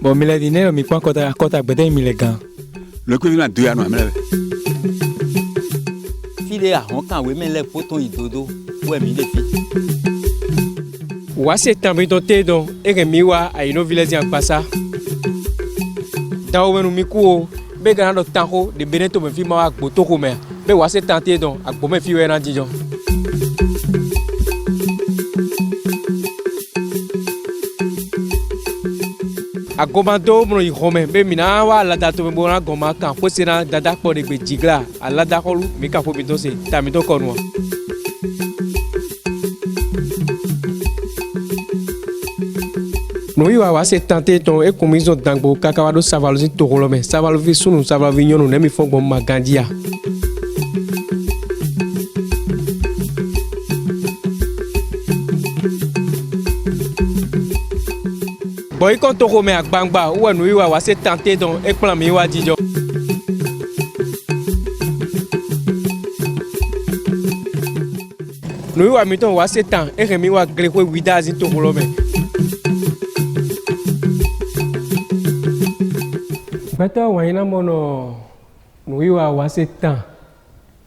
Bon, mais les dîners, mais quoi, quand à bedin, mais les gars. Le coup, il a 2 ans, mais Fille à Honkan, oui, mais les potons, ils dodo. Ouais, mais les filles. Ouais, c'est un peu de donc, et que miwa a une village en passa. Dans le micro, Bégan de Tango, de Beneto, me fit ma botokome. Mais ouais, c'est tenté donc, à Bomé Fiou en Dijon. A komando mo ihome be mina wa la dato me bona goma kan fo sina dada ko de gbe jigla ala da ko lu mi ka fo bi to se ta mi to ko nu no iwa wa se tenter ton e komizo dangbo kakawa do savalo sin to lo me savalo vi sunu savalo vi nyonu ne mi fo gbo ma gandia bon, il compte au à Bangba, où nous avons assez tenté dans le plan Miwa Dijon. Nous avons assez temps et nous avons grévé 8 ans dans le monde. Maintenant, nous avons assez temps.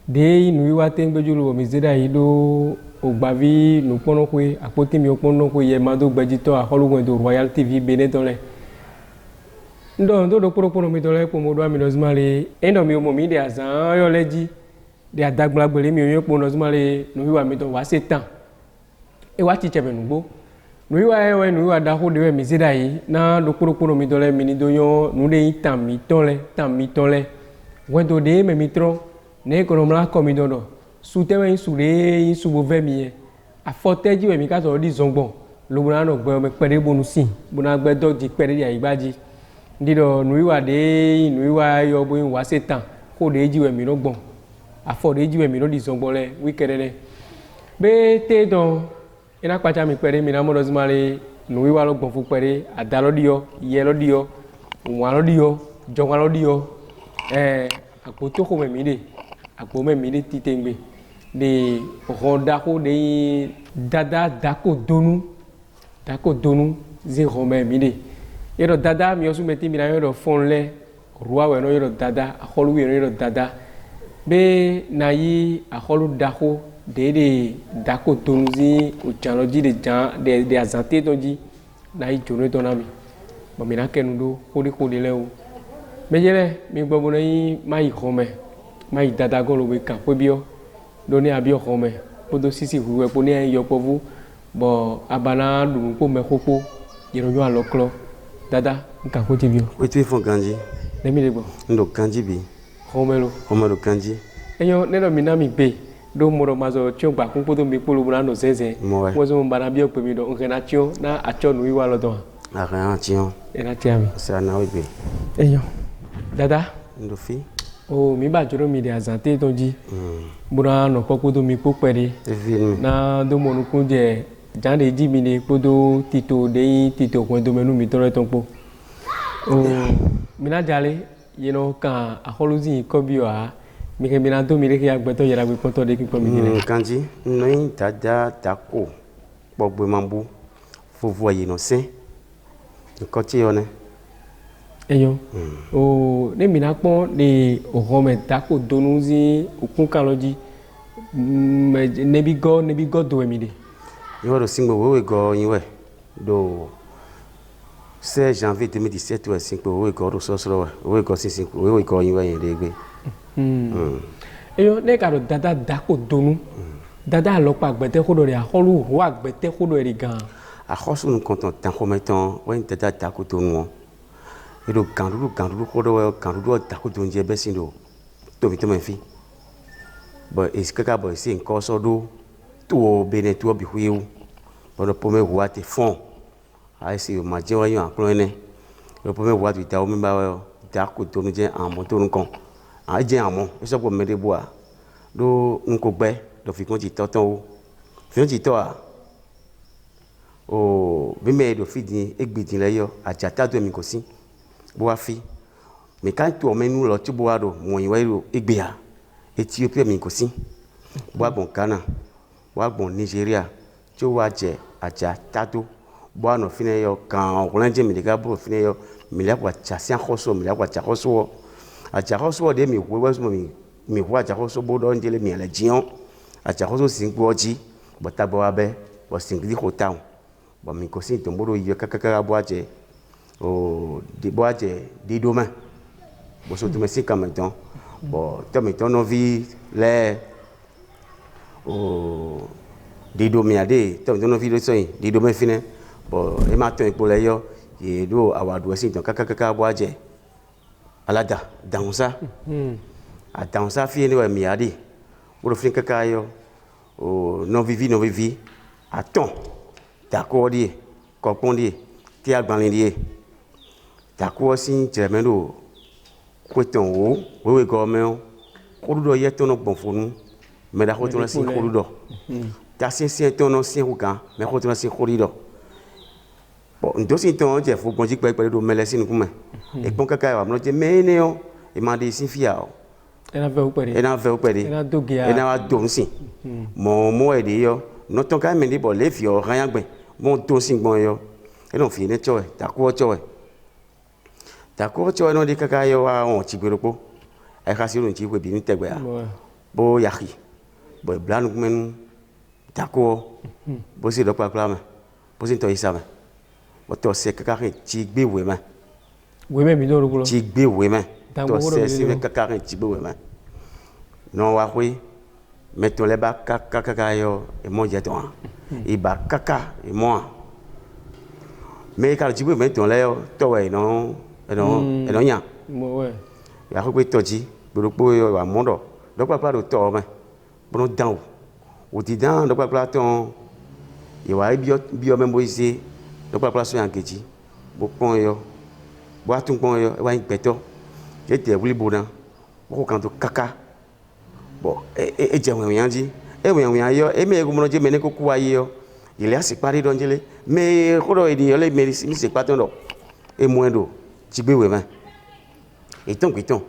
Dès nous avons temps Ogbavi nous prenons quoi à côté mi prenons quoi yemado gbadito a holo do Royal TV Benetole ndo pro mi dole ko modo mi nozmale endo mi mo mi de azan yo leji de adagba gbele mi yo po nozmale no wi wa mi to wa setan e wa ti chebe nugbo no wi wa e no wi wa da ho de mi zeda yi na do pro mi dole mi ni do yo nu de tam mi tole wendo de me mi tro ne ko no mla ko mi dodo soutewe soule subo vemi a foteji we mi ka so di zongbon lo buna no gbe me pere bonu sin buna gbe do di pere ya igbaji ndido nuiwa de nuiwa yo bo wa setan ko de ji we mi no gbon a fo de ji we mi no di zongbon le wikedele be te don ina pacha mi pere mi na mo do zmale nuiwa lo gbon fu pere adalo dio ye lo dio wa lo dio jonwa lo dio apoto ko me mi de agbo me mi de titengbe de rondako de dada dako donu zi rome mi de yero dada mi osu meti mi na yero fonle roi we no yero dada aholu we no yero dada be na yi aholu dako de dako donu zi o chaloji de jan de azante toji na yi jono to na mi bo mi na kenu do ko de le o mejele mi gbo na yi mai rome mai dada go lo we kan po bio doni abio home podo sisi huwe poni yo povu bo abana dum ko me koko yero yo aloklo dada nka ko tibio o ti fon kanji ne mi le bo ndo kanji bi homelo kanji eyo ne do minami be do moro mazo tio gba kun podo mi polo buna no zeze wo zo mbana bio pe mi do ngena tio na acho no iwa lo do a ran tio era tiami sa na we be eyo dada ndo fi o mi ba joro mi de azante tonji bura no pokudo mi popere na do monu kunje jande ji mi ne podo tito kwendo menu mi tore tonpo o mi na jale yeno kan aholuzi ko bi wa mi ke mi na do mi re ke agbeto yara gbe poto de ki po mi ni kanji no dada dako gbogbo mambu fofu aye no se ko ti yo ne eyo o ne mina pon de ohome dako donuzi okun kaloji nebi go do mi de yo do singbo we go yin we do 16 janvier 2017 we singbo we go do so we go singbo we go yin we yin de gbe eyo ne ka do dada dako donu dada lo pa agbete ko do re aholu ro agbete ko do ri gan ahosu nu konton tan ko meton we dada dako donu edo gandulu ko do gandulu dako donu je besin do to vito me fi but is kaka boy si nko so do to bene to bi huiu but po me wa te fon ai si ma je wa yan aklo ne po me wa ti ta o mi ba wa dako donu je amo to nkan a je amo e so po me de bo a do nko gbe do fi kon ti totan o fi on ti to a o bi me do fi din egbedin le yo ajata do mi ko si bo wa fi me kan to menu lo ti bo wa do mo yin wa ro egbe a Ethiopia mi ko si bo agbon Ghana bo agbon Nigeria ti o wa je aja tado boa no fine yo kan okulanje mi dika bo fine yo mi la kwa chasia khoso mi la kwa chakoso a chakoso de mi wewe mi kwa chakoso bo do njele mi la jion a chakoso singboji bo tabo abe bo singli hotan bo mi ko sin tomboro yo kakaka boaje o de boaje de demain bo so tu me si comme temps bon tu me ton envie les o de domiade tu me ton envie de soin de demain fine bon e matin pour les yo et do awadu si ton kakaka boaje alada dansa a dansa fine we miadi pour fin kaka yo o non vivi a ton d'accord dit comprendre ti agbanlindie d'accord si tremendo kweton wo wewe gomen kodudo yetono bonfonu me da hotona si kodudo ta si tono si hukan me hotona si korido bon ndosi ton je fu bonji pe do mele sinu kuma e pon kaka wa mno je meneo e ma de si fia o ena ve o pere ena dogia ena wa don si mo e de yo no ton ka me ni bo le fio ran yagbe mo don si gbon yo e no fi ne choe ta ko choe tako cho no di kaka yo wa on chigboropo e ka siru nchi we bi ni tegbe ya bo yaki bo blanu men tako bo si do pa plama bo si to isama bo to se kaka ri chigbe we me mi do rulo chigbe we me to se si kaka ri chigbe we me no wa hui meto le ba kaka yo e mo je to e ba kaka e mo me ka chigbe me to le yo to we no eno nya ouais ya ko toji gboropo yo wa mondo do papa do to me bono dan o ti dan do papa ton e wa bi o me mo ise do papa so yan keji bo pon yo bo atun pon yo e wa igbeto je te wuli bodan bo kan to kaka bo e je won yan ji e won yan yo e me go mo je me ne ko ku aye yo ile asipari do njele me ko do e di yo le me mi se paton do e moendo chigbe we ma eton kwiton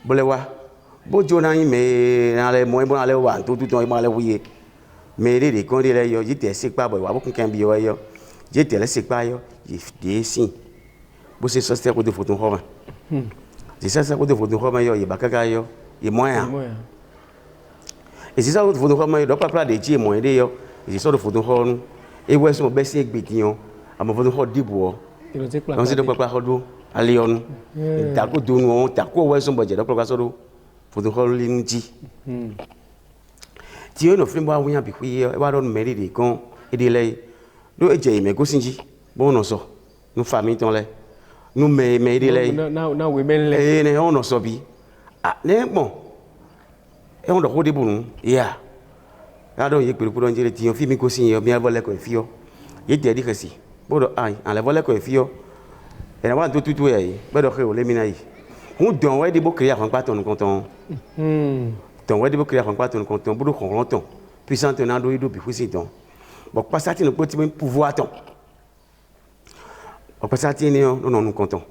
bolewa bo jona yin me na le mo bo na le wa to tuton ma le wiye me de kon de le yo ji te se pa bo wa bo kan bi yo je te le se pa yo ji de sin bo se so ste ko de photo ho ma ji sa ko de photo ho ma yo ye bakaka yo ye moya e si sa ko de photo ho ma yo do pa de ji mo de yo e si so de photo ho nu e we so be se gbe ti yo amo photo ho dibo on se de pa ho do alion tako dunu tako weso boje do proga sodo fodo holli nji ti ono fimbo awunya bi kwi e wa don meri de kon e de le do eje me go sinji bo no so nu fami ton le nu me de le na we men le ne ono so bi ah ne bon e on do ko de bunu ya ya do ye pelu ko don jere ti on fi mi go sin yo mi avole ko fi yo ye de di kasi bo do ai an le vole ko fi yo ena wa to tutu e be do o le mina yi hu don we di bo kriya kan pa ton konton ton we di bo kriya kan pa ton konton bu do kon ton puissant na do ido bi fusi ton bo pasati no poti men pouvoir ton o pasati ni no no konton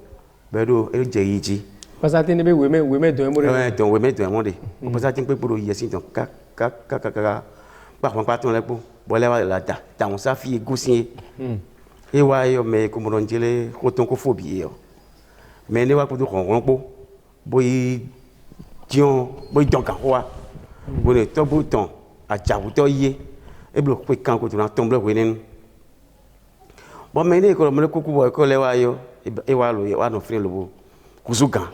be do e je yiji pasati ni be we me don mo re don we me don mo de o pasati pe poro yi si ton ka pa kan pa ton le po bo le wa la ta on sa fi gosin e wa yo me ko mo njele ko ton ko phobie yo me ne wa ko do ron po boy dion boy don ka wa bo ne to bo ton a jawu to ye e blo ko kan ko to na tombe we nen bo me ne ko mo ko ku bo ko le wa yo e wa lo wa no fre lo bo kuzuga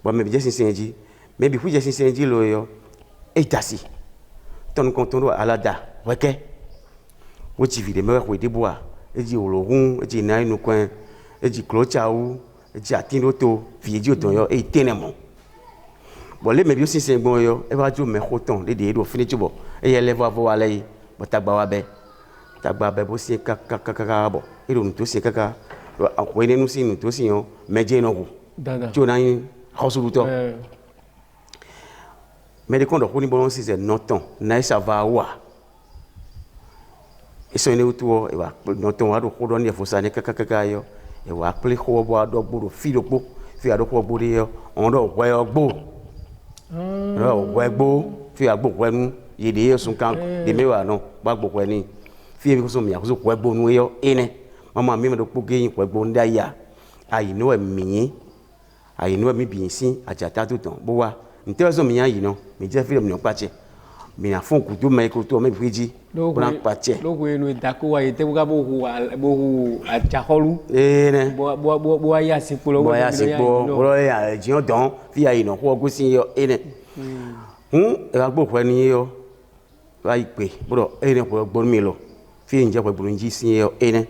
bo me bi jesin senji me bi fu jesin senji lo yo e tasi ton ko ton do alada weke wo ti vi de me ko de boa eji ologun eji na inu kwen eji klochawu eji atinoto fi eji oton yo e tenemo bo le me bi o sin gbon yo e ba jo me khoton le de do fini tubo e ye le vo wa le bo tagba wa be bo sin ka bo e do to sin kaka we ne nu sin to sin yo meje no ku jo na yin hosulu to me de kon do ko ni bon si se noton na isa va wa eso ne utuo e wa no ton wa do ko do ne fo sa ne kaka yo e wa ple ko bo do gboro fi do po fi ado ko bo de yo on do we ogbo we gbo fi agbo we nu ye de yo sun kan de me wa no ba gbo we ni fi mi ko so mi ko so we gbo nu yo ene maman mi me do kpo ge ko gbo nda ya ayi no mi ayi no mi bi sin ajata to ton bo wa nte so mi ayi no mi je fi mi no pa che mi na fun ku do me ko to me fiji bo na pa che loko enu dako wa yete buka bo ajaholu ne bo ya sipo bo ya sipo bo ya ji o don fi ayi no ko go sin yo ne e wa gbo ko ni yo wa ipe bo e ne ko gbo mi lo fi nje ko gbo nji sin yo ne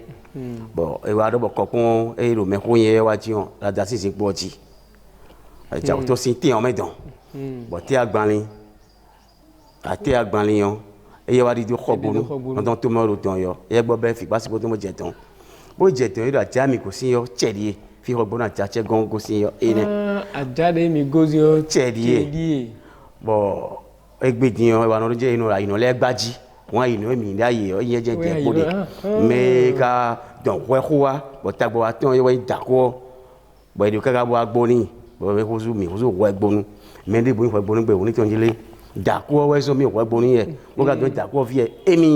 bo e wa do bo ko kun e ro me ko yen wa ji on la da si se gbo ji ja to sin ti on me don bo ti agbanlin ate agbanlin yon e ye wa di do ko gbonu on to mo ro ton yo e gbo be fi pasipo to mo je ton bo je ton ira ja mi ko sin yo chedie fi ko gbonu ja che gon go sin yo ne ajade mi gozi yo chedie bo egbedin yo wa no je inu le gbaji wọ́n yìí ní omi ní ayé ọ yẹn jẹ́ jẹ́ kó de mẹ́ka dọ̀n wẹ́kú wa bọ̀ tagbọ̀ wa tán yẹ wọ́n dàkọ́ bọ̀ èdè kága bọ̀ agbó ní bọ̀ wẹ́ kó sùn mi kó sùn wọ́ ẹgbónú mẹ́ndé bọ̀ ìfọ̀ ẹgbónú gbẹ̀ wọ́n ní tí wọ́n jí lé dàkọ́ wẹ́ sọ mi wọ́ ẹgbónú yẹ wọ́n ká dọ̀n dàkọ́ fi yẹ émi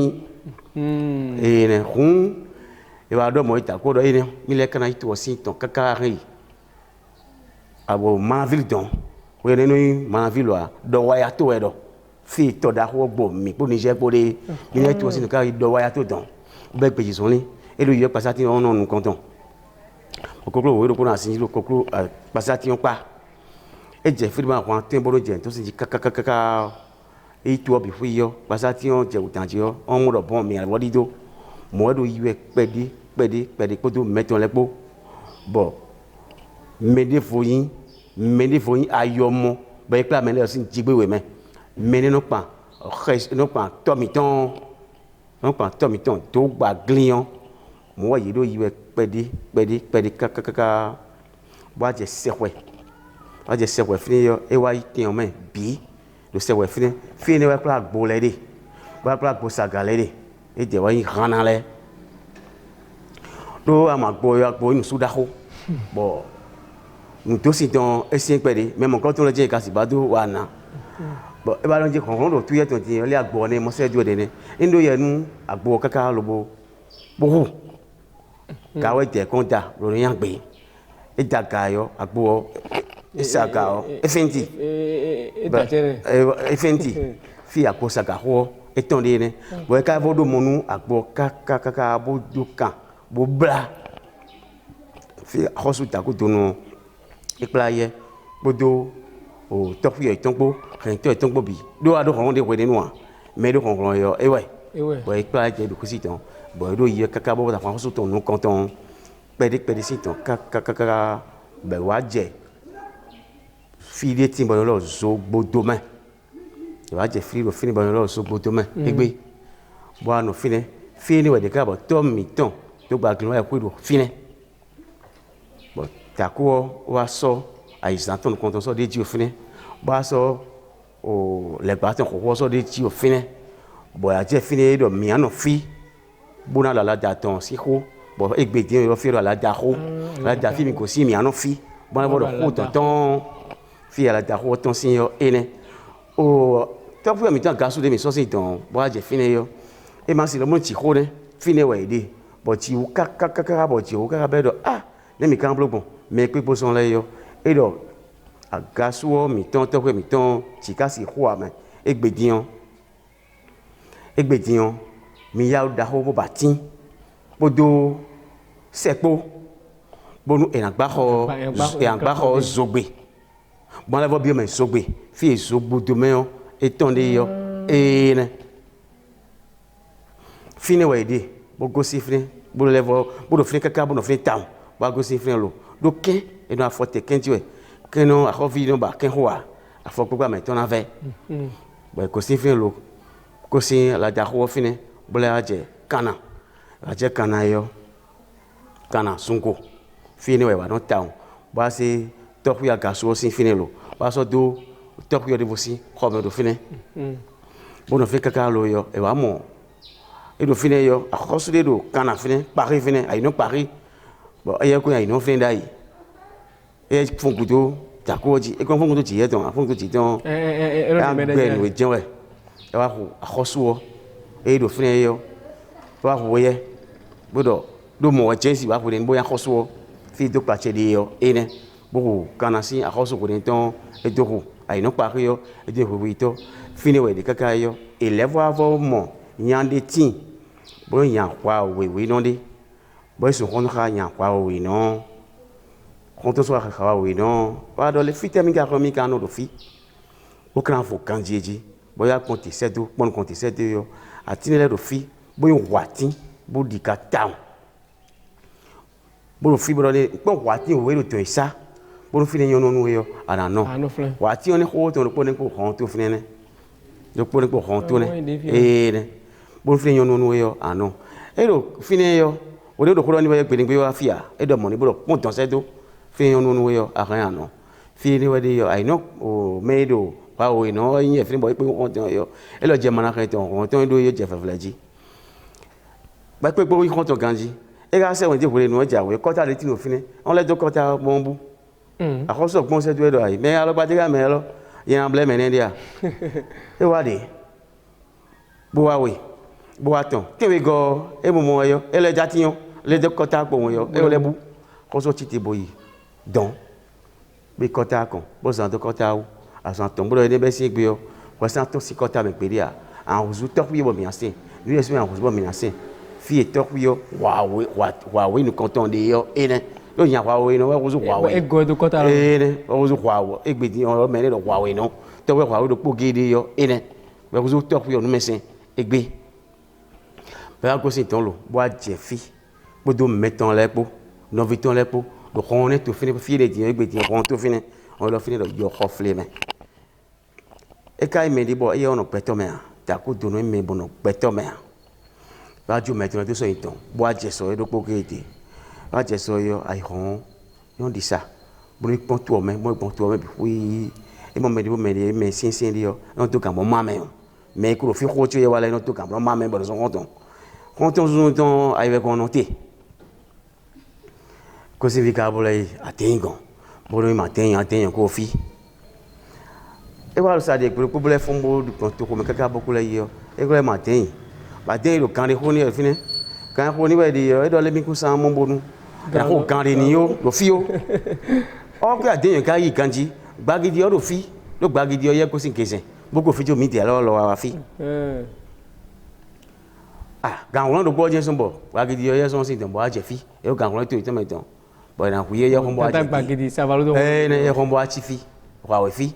èèyàn hún ìwà dọ̀mọ̀ ìdàkọ́ dọ̀ yẹn mílẹ̀ kana yìí tó ọ̀sìn tán káká rìn àbọ̀ manaville dọ̀n wọ́n yẹn nínú manaville wa dọ̀ wáyà tó ẹ̀ dọ̀ fi tọ̀dà wọ́ gbọ̀ mí kó ní jẹ́ kó de mílẹ̀ tó ọ̀sìn ká dọ̀ wáyà tó dọ̀n bẹ́ẹ̀ gbèjì sọ́ni elu yẹ pasati wọn nọ nu kọntọn okokoro wo eroko na sinji okokoro pasati wọn pa ejẹ firima wọn tẹ bọlọ jẹ tó sinji kakakaka eyi tó ọbi fún yiyọ pasati wọn jẹ òtànjẹ yọ wọn mú lọ bọ mi àlọ dídó mọ ẹdọ yiwẹ pẹdi kótó mẹtọ lẹ kpó bọ mẹdẹ foyin ayọmọ bẹẹ kpla mẹ lẹ sin jigbe mẹ mẹdẹ nọkpa tọmitọn tó gba gliyan mọ yìí ló yí wẹ pẹdi kakaka wàá jẹ sẹwẹ fini yọ ẹ wá tẹn ọmọ ẹ bí ló sẹwẹ fini wàá kpla gbó lẹ de wàá kpla gbó saga lẹ de ẹ jẹ wàá yí hànà lẹ ló àmà gbó yọ gbó nùsúdàkó bọ nùtòsí tán ẹ sẹ pẹdi mẹmọ kọ́ tó lọ jẹ ìkàsí bá tó wà nà bọ ẹ bá lọ jẹ kọ̀ọ̀kan lọ tuyẹ tó ti ọlẹ́ àgbọ̀ ní mọ́sẹ́ dúró de ní ndó yẹ nu àgbọ̀ kaka lobo kpókù kàwé jẹ kó da lórí yàn gbé ẹ da ga yọ àgbọ̀ ẹ sàgà ọ ẹ fẹ́ntì ẹ fẹ́ntì fi àgbọ̀ sàgà họ ẹ tán de ní bọ ẹ ká bọ́ dó mọ́nú àgbọ̀ kaka bó do kàn bó bla fi àkọsù takò tó nù ẹ kpla yẹ bó do o tɔkuyɔ itɔnkpo kɛntɛ itɔnkpo bi do a do hɔn de wɛde nua mɛ do hɔn yɔ ewɛ bɔn ekpla jɛ do kusi tɔn bɔn edo yɛ kaka bɔ ta fɔ so tɔn nu kɔntɔn kpɛdi si tɔn kakaka bɛ wa jɛ fi de ti bɔn lɔ zo gbodo mɛ wa jɛ fi do fini bɔn lɔ zo gbodo mɛ egbe bɔn a nɔ fi ne wɛ de ka bɔ tɔ mi tɔn do gba gilɔ yɛ ko do finɛ bɔn takoɔ wa sɔ àyíṣà tó nǹkan tó sọ de jí òfin bá sọ ọ lẹgbàá tó kọkọ sọ de jí òfin bọyà jẹ fin dọ mìíràn fi gbóná lọ alájà tán sí kó bọ egbèdé yọ fi rọ alájà kó alájà fi mi kò sí mìíràn fi bọ́n bọ́ dọ̀ kó tọ̀tán fi alájà kó tán sí yọ ẹnẹ ọ tọ́pù mi tán gasu de mi sọ́sì tán bọ́yà jẹ fin yọ ẹ máa sì lọ́mọ́ tì kó dẹ fin wẹ̀ èdè bọ̀ tì wò kákákáká bọ̀ tì wò káká bẹ́ẹ̀ dọ̀ ah lẹ́mi ká ń bọ́ gbọ̀n mẹ́ pé gbósàn lẹ́ yọ eɖɔ agasuwɔ mitɔn tɔƒe mitɔn tsika si xɔa me egbediɔ miyawo da xɔ bobati kpodo sekpo bonu enagbaxɔ zogbe bɔnlɛbɔ bi me zogbe fi zogbo domeyɔ etɔn de yɔ ene fi ne wɔ ede bogosi fi bolɛbɔ bodo fi kaka bodo fi tam bogosi fi lo do kɛ eno afɔ te kɛntsi wɛ kɛnɛ axɔvi no ba kɛ hoa afɔ gbogbo ame tɔna vɛ bɔn kosi fi lo kosi aladzaxɔ fi ne bolɛ adze kana yɔ kana sunko fi ne wɛ wa no ta o bɔn ase tɔƒu agaso si fi ne lo bɔn asɔ do tɔƒu yɔ de vosi xɔme do fi ne bono fi kaka lo yɔ ewa mɔ edo fi ne yɔ akɔsu de do kana fi ne kpari fi ne ayi no kpari bɔn eyɛ ko ayi no fi ne da yi eyɛ funkuto tako dzi ekɔ funkuto dzi yɛ tɔn funkuto dzi tɔn agbɛ nu edze wɛ ewa ko akɔsu wɔ eye do fi ne yɔ ewa ko yɛ gbɔdɔ do mo chensi ba kuden boya khoso fi do pa chedi yo ene bo kana si a khoso kuden ton e do ko ai no pa yo e de ho wito fini we de kaka yo elevo avo mo nyande tin bo nya kwa we no de bo so kono kha nya kwa we no konto so kha we no ba do le fite mi ga ko mi kanu do fi o kran fo kanjieji bo ya konti sedo bon konti sedo yo atinele do fi bo yo wati bo di ka town bo fi bo le po wati o we do to isa bo fi ne yono nu yo ana no wati oni ko to po ne ko hon to fi ne do po ne ko hon to ne ne bo fi ne yono nu yo ano e do fi ne yo o de do ko ni ba pe ni gbe wa fi a e do mo ni bo po ton sedo fi ne yono nu yo a kan ano fi ni wa de yo ai no o medo pa o no yin e fi bo pe on ton yo e lo je mana kan ton do yo je fa flaji ba pe po yi kon ton ganji e ga se won je kure no ja we kota le ti no fine on le do kota bombu akoso gbon se do ai me alo ba diga me lo yan ble me ne dia e wa de bo wa we bo wa ton ke we go e mo mo yo e le jatiyan le do kota po won yo e o le bu koso ti ti boyi don be kota kon bo san do kota o asan ton bo de be si gbe yo ko san to si kota me pe dia an ozu to wi bo mi asin ni eso an ozu bo mi asin fi eto yo Huawei no canton de yo ene lo nya Huawei no wo zo Huawei e go do kota lo ene wo zo Huawei e gbe di o me le do Huawei no to we Huawei do pogede yo ene wo zo to yo no mesin e gbe ba ko si ton lo bo a je fi bo do meton le po no viton le po do koné to fini fi de di e gbe di on to fini on lo fini do yo khofle me e kai me di bo e ono peto me ta ko do no me bo no peto me radio maintenant tout ça iton bois jeso e do pokete a jeso yo ai hon yon di ça bo ni pon to me mo pon to me oui e mo me di bo me sin yo non to kan mo ma me me ko fi ko che wala non to kan mo ma me bo so konton zo ton ai ve ko noté ko se vi ka bo lai atengo bo ni matin ko fi e wa sa de ko bo le fombo du pon to ko me kaka bo ko lai yo e ko le matin ba de lo kan de ko ni e fine kan ko ni ba di yo e do le mi ku san mo bonu kan ko kan de ni yo lo fi yo o ka de yan ka yi kanji gbagidi o lo fi lo gbagidi o ye ko sin kesen bo ko fi jo mi de lo wa fi gan won do gbo je sun bo gbagidi o ye sun sin den bo a je fi e o gan won to ito me ton bo na ku ye ko bo a je gbagidi sa va lo do ne ye ko bo a chi fi wa we fi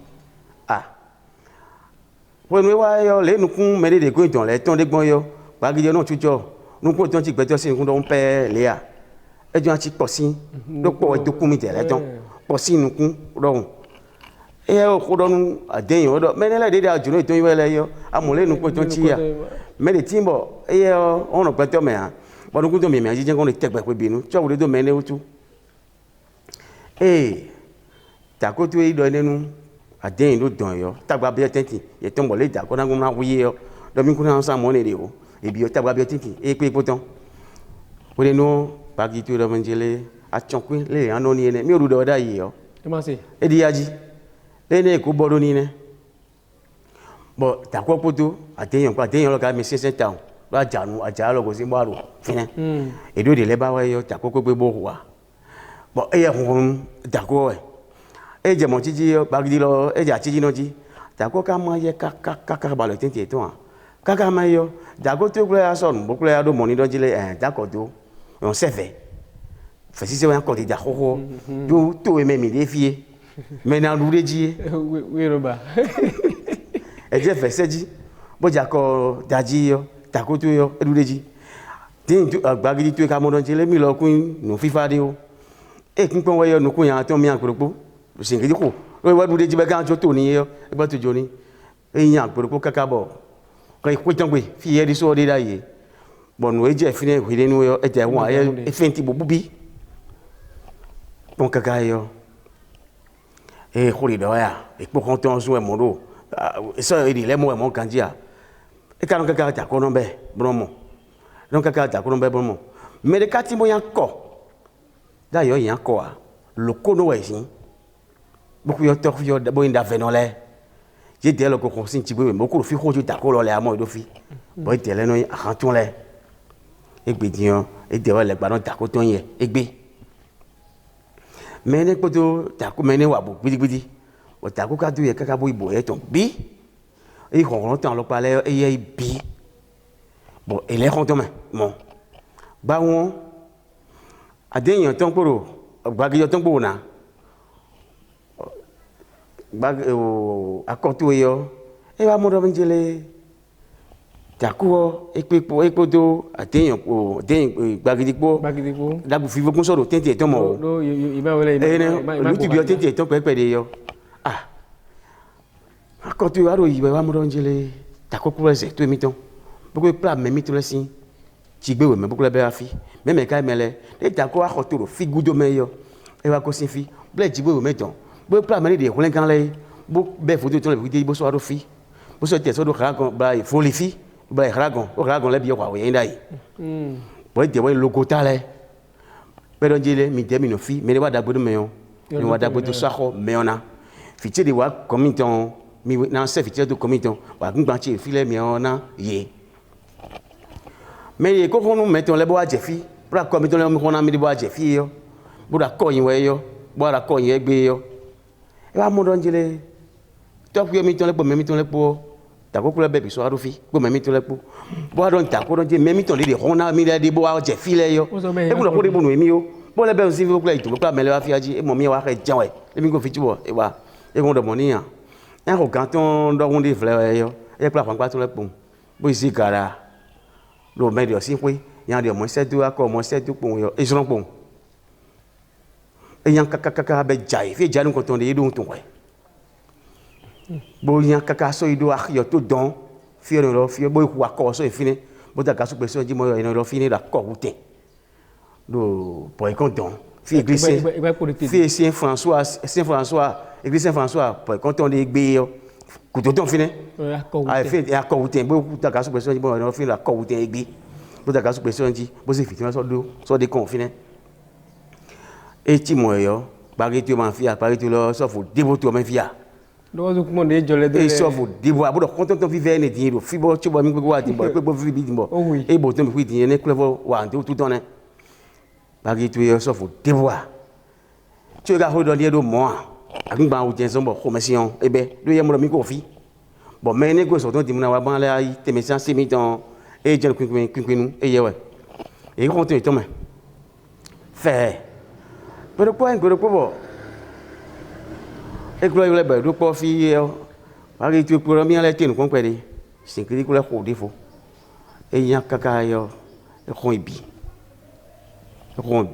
when we wa yo le nukun me de ko iton le ton de gbon yo gbagidi no chujo nukun ton ti gbeto sin kun do pe le a e jo ti po sin do po e dokun mi de le ton po sin nukun rohun e o ko do nu adeyin o do me ne le de ajuno iton yi le yo amole nukun ton ti ya me de timbo e o ono gbeto me a bo nukun to mi mi ajije kon le tegbe pe binu cho wo do me ne otu takoto e do nenu adeyin ló dàn yo tagba bi tenti ye ton bo le da ko na gum na wuye yo do mi kun na sa mo ne de o ebi yo tagba bi tenti e pe poton o de no bagi to do manjele a chonkwe le ano ni ne mi oru do da yi yo e ma se e di yaji le ne ko bodo ni ne bo takwa poto adeyin lo ka mi 600 town lo aja lo ko si mo fine e do de le ba wa yo takwa ko gbe bo wa bo e ye hun takwa e je mo tiji bagidi lo e ja tiji no ji ta ko ka ma ye ka ba lo tenti to an ka ma yo da go to kule aso bo kule ado mo ni do jile da ko do on se fait fa si se wa ko ti da ho do to e me mi de fie me na lu de ji we roba e je fe se ji bo ja ko da ji yo ta ko to yo e lu de ji tin bagidi to ka mo do jile mi lo kun no fifa de o e kin pon wa yo no kun ya to mi an koropo singidi ko lo wa dude jibe kan to ni yo e ba to joni e yan gboro kaka bo kan ko tan gbe fi ye di so de daye bonu e je fine hwire nu yo e je won aye e fenti bo bubi bon kaka yo e khori do ya e po kan ton so e mo do e so e di le mo e mo kanji a e kan kaka ta ko no be bromo don kaka ta ko no be bromo me de kati mo yan ko da yo yan ko a lo ko no we sin beaucoup yo to yo bo inda venon le je de lo ko ko sin ti gbe mo ko fi ko ju ta ko lo le amo do fi bo de le no akanton le e gbe diyan et dewa le gbanon tako ton ye egbe mene poto tako mene wa bo gbidi o tako ka du ye kaka bo ibo e ton bi e ron ton lo pale e ye bi bon ele ron ton mon ba won adeyan ton poro gbagi yo ton po na gbag o akoto yo e wa mo do njele tako ekpoto ateyan po den gbagidipo dabu fivo kun soro tente ton mo no iba wala lu ti bi o tente ton pepe de yo ah akoto aro yi wa mo do njele tako ku rese to mi ton boko pla me mi to lesin ti gbe we me boko le be afi me me kai mele de tako akoto ro fi gudo me yo e wa ko sin fi ble ji gbe we me ton bo pla me de hulen kan le bo be foto ton le bi bo so aro fi bo so te so do kha kon ba fo li fi ba ragon le bi kwa we ndai bo de we logo tale pero jile mi de mi no fi me wa dagbo me yo ni wa dagbo to saho me ona fi ti de wa komiton mi na se fi ti to komiton wa gba ti fi le mi ona ye me ye ko ko no meton le bo a je fi bra komiton le mi ko na mi de bo a je fi yo bo da ko yin we yo bo da ko yin egbe yo e wa mo don jile to ku mi ton le po me mi ton le po tako kula bebi so arufi bo memi to lepo bo adon tako don je memi to le de hona mi le de bo a je file yo e bu lo ko de bo no emi yo bo le be o si fi kula itu kula mele wa fi aji e mo mi wa ke janwe e mi go fi jibo e wa e go do mo ni yan en ko kan ton do won de fle yo e kula pa to lepo bo isi gara lo me de o si pe yan de mo se du ako mo se du pon yo e so pon e yan kaka be jai fi janu ko ton de do ton we bo yan kaka so ido akyo to don fi ro fi bo ku akọ so ifine bo ta ka so pe so ji mo ro ro fi ni da ko wute do po e kon don fi église fi Saint François église Saint François po e kon ton de gbe yo ku to don fine a fi akọ wute bo ku ta ka so pe so ji mo ro fi la ko wute gbe bo ta ka so pe so ji bo se fi ti so do so de kon fine e ti mo yo bari ti o ma fi a bari ti lo so fo debo to ma fi a do zo kumo de jole de e so fo debo abodo konton vive ne dinero fi bo chubo mi gbogbo ati bo pe bo fi bi dinbo e bo to mi fi dinero ne clevo wa nte tout don ne bagi tu e so fo debo a tu ga ho do le do mo a agba o je so bo commission e be do ye mo mi ko fi bo me ne go so ton di mo na wa ban le ai te me san semi ton e je kwinkwinu e ye we e ko ton to me fe pero po en go bo e klo ile be do po fi yo bagi tu pro mi ale tin kon pe de sinkiri ko le ko di fo e yan kaka yo e ko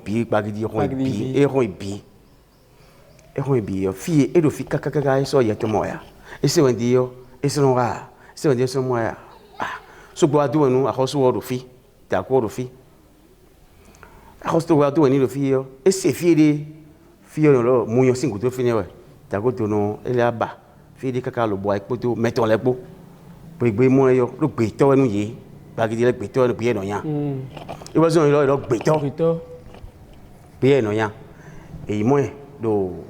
bi bagi di ko bi e ko bi yo fi e do fi kaka so ye to moya e se wendi yo e se no ga se wendi so moya ah so gbo adu nu a ko so wo do fi ta ko do fi a ko so wo adu ni do fi yo e se fi de fi yo lo mu yo singu to fi ne we tako to no ele aba fi di kaka lo bo ipo to meton lepo pe gbe mo yo lo gbe to enu ye bagidi le gbe to no bi eno yan e bo so lo gbe to bi eno yan e mo e do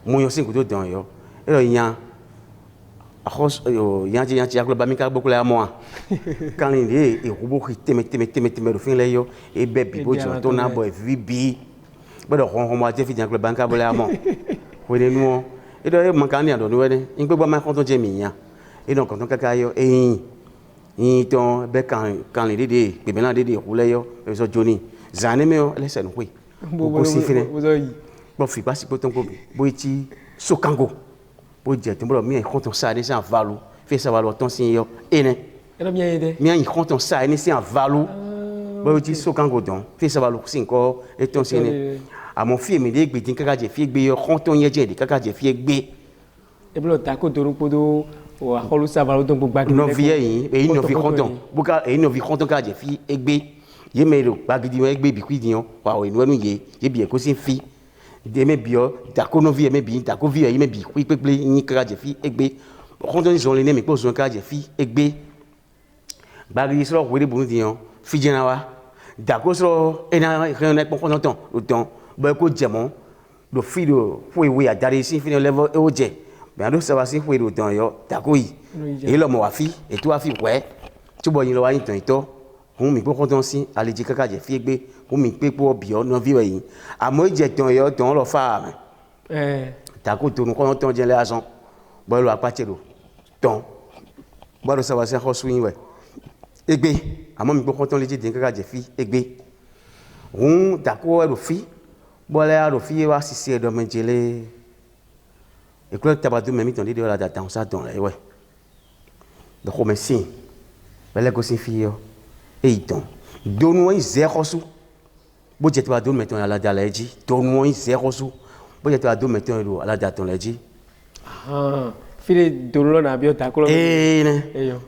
mo yo sin ko to don yo e lo yan akos yo yan ti aklo ba mi ka bo ko le amo a kan ni de e rubo ki teme do fin le yo e be bi bo to na bo e vi bi bo do ron mo ati fi jan aklo ba ka bo le amo ko de nu e do e mankani ado no we ni gbogbo ma kon to je mi yan e don kon to kaka yo yin ton be kan le dede pe be na dede ku le yo e so joni zane me o lese no we ko si fine bo fi pa si po ton ko bo ti so kango bo je ton bo mi kon to sa de san valu fe sa valu ton sin yo ene e lo bien ide mi an kon to sa ni sin valu bo ti so kango don fe sa valu sin ko e ton sin a mon fille mi de gbe tin kaka je fi gbe yo kon ton ye je de kaka je fi gbe e blo ta ko to ru podo o a holu sa valu ton gbogbo agbe no vie yin e no vi konton buka e no vi konton ka je fi egbe ye me lo gbagidi egbe bi kwidi yon wa o inu ye bi e ko sin fi de me bi o ta ko no vie me bi ta ko vie ye me bi kwi peple yin ka je fi egbe konton so le ne mi ko so ka je fi egbe gbagidi so we de bunu di yon fi jena wa da ko so e na re konton ton o ton bo ko jemo do fi do fo we a dare sin fi level e o je ben do ça va si fo do ton yo ta ko yi e lo mo wa fi e tu wa fi we tu bo yin lo wa yin ton ito hun mi ko konton si ale ji kaka je fi egbe ou mi pe pour bio non vie yi amo je ton yo ton lo fa ta ko to ko ton je le agent bo lo apate do ton bo lo savoir c'est swing ouais egbe amo mi ko ton le je den ka je fi egbe ta ko lo fi bo le lo fi wa si se do menjele et que tabadou même ton de la data ça ton là ouais donc comme si belle ko si fi yo et ton donne-moi zéro sous. Bon, tu vas donner maintenant à la date. Donne-moi zéro sous. Bon, tu vas donner maintenant à la date. Ah, file donne na bio ta ko.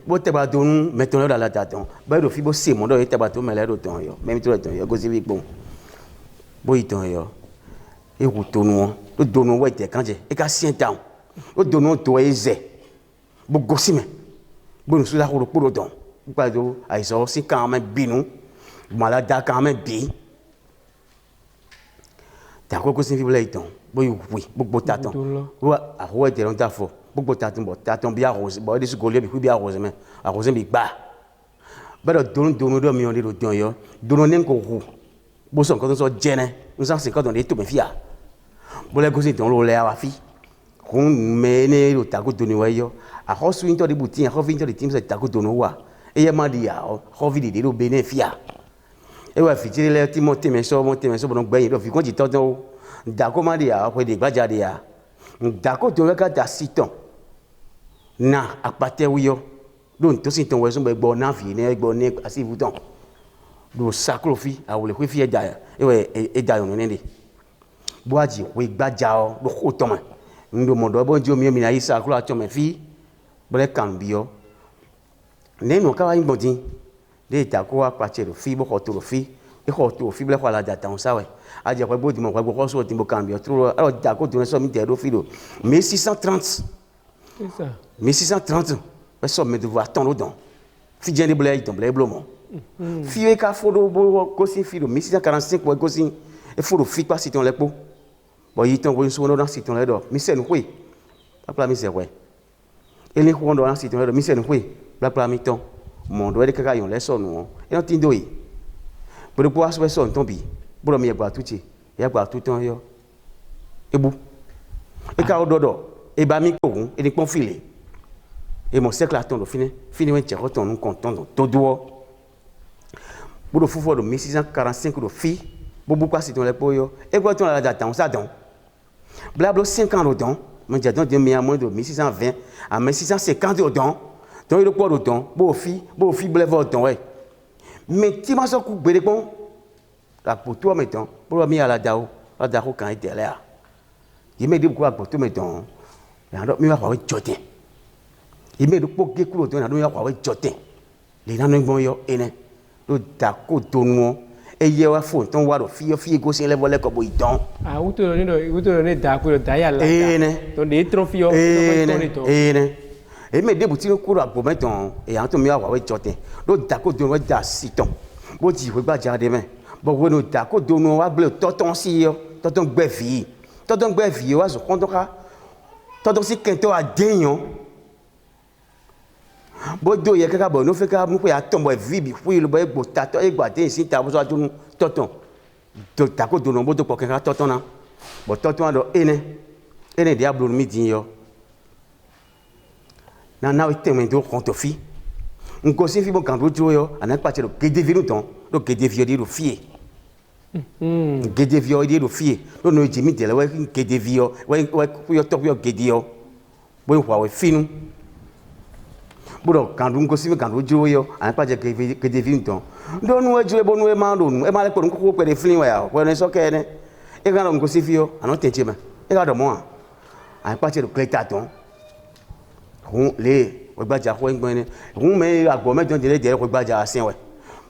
Bon, tu vas donner maintenant à la date. Bon, le fibo c'est mon doigt, tu vas donner là ton yo. Même toi ton yo, gozi bon. Bon, il ton yo. Et vous donne-moi, le donne-moi ouais quand j'ai. Et qu'à 5 ans. Le donne-moi toi zé. Bon, gozi mais. Bon, nous sommes là pour le don. Pas de aïso c'est quand même binou. Malade quand même bi. T'as quoi que c'est fibre là iton. Oui, beaucoup t'attend. Ouais, à quoi t'es dans ta fo. Beaucoup t'attend bien rose. Bon, des sous puis bien rose mais arrosé bi ba. Bah donne millions de temps yo. Donne n'en ko rou. Bon son quand on sort gêné. Nous en 50 dans les tout mes filles. Bon les gosses dans l'eau là fi. On mène le taco donne ouais yo. À reçu une de boutique, à revenir de team c'est taco donne wa. Et il m'a dit ah, revenir de l'eau bénéfice. Et ouais, fidèle les petits monter mais ça donc ben il quand tu t'entends d'accord m'a dit après des badja dit d'accord tu veux qu'à 6 ans na à partir oui yo donc tout c'est ton raison ben bon na vie ne bon ne assez vous temps do sacrifice à vous le fier derrière et ouais et derrière on est boaji oui badja do autant ndo mondo bon Dieu mieux mina isa ko la tu me fille bon cambio ne no ka wa ngodi de ta ko partir le fille beaucoup trop fille et ko fille la la data on ça ouais a dire quoi beau dimanche quoi ko so timbo cambio trop alors ta ko tu so mi te do fille 1630 c'est ça 1630 personne me devoir attendre dedans fille de blé ton blé blomo fille ka fodo ko si fille 1645 ko si et faut fille pas si ton les po bon il ton ko so dans si ton les do mi c'est oui pas mi c'est ouais et les ko dans si ton les do mi c'est oui la mi ton mon doit être quelqu'un les son non et on tindoi pour pouvoir se son tombi pour me boire tout il y a boire tout temps yo et bou et ka ododo et ba mi ko et les confilé et mon cercle attend de fini on tient retourne nous content tout doigt pour le foufou de 1645 de fille bobu quoi c'est dans les poyo et quoi ton la date on ça donc blablo 5 ans dedans mon dia donc de moins de 1620 à 1650 dedans donc il quoi dedans beau fille blève dedans ouais mais tu m'as coup bébé bon la pour toi mettons pour le mis à la dao quand il était là il me dit quoi pour toi mettons et alors mi va voir jotin il me dit pour que coulot on a donc voir jotin les gens bon yo ene do dako tonwo e ye wa fo ton wa do fie go sin level ko bo idon ah uto ne dako do daya la to de trofio ene e me de buti ko ra bo meton e an to mi wa jotin do dako tonwo da siton bo ji we gba jade me bo wo no dako tonwo wa ble toton si yo toton gbe vi wa so kon to ka toton si kento a denyon bodo ye kaka bo no fe ka mu pe atombo vi bi fu lo bo egbo tato egba te sin ta bo so atunu toton to tako do no bodo po kaka toton na bo toton do ene diablo mi din yo na we teme do konto fi nko si fi bo kan do jo yo ana pa che do gede vi no ton do gede vi di do fie gede vi di do fie do no jimi de le we gede vi yo we ku yo to yo gede yo bo wa we finu Bodo quand on consigne quand on joue yo on pas dire que des films ton donc nous jouer bon nous mando nous e mal ko ko ko de film ya ko ne so ke ne e quand on consigne yo anon tente ma e quand moi on pas dire que ton on les o gba ja ko ngbe ne on me agbo me don de le ko gba ja asin we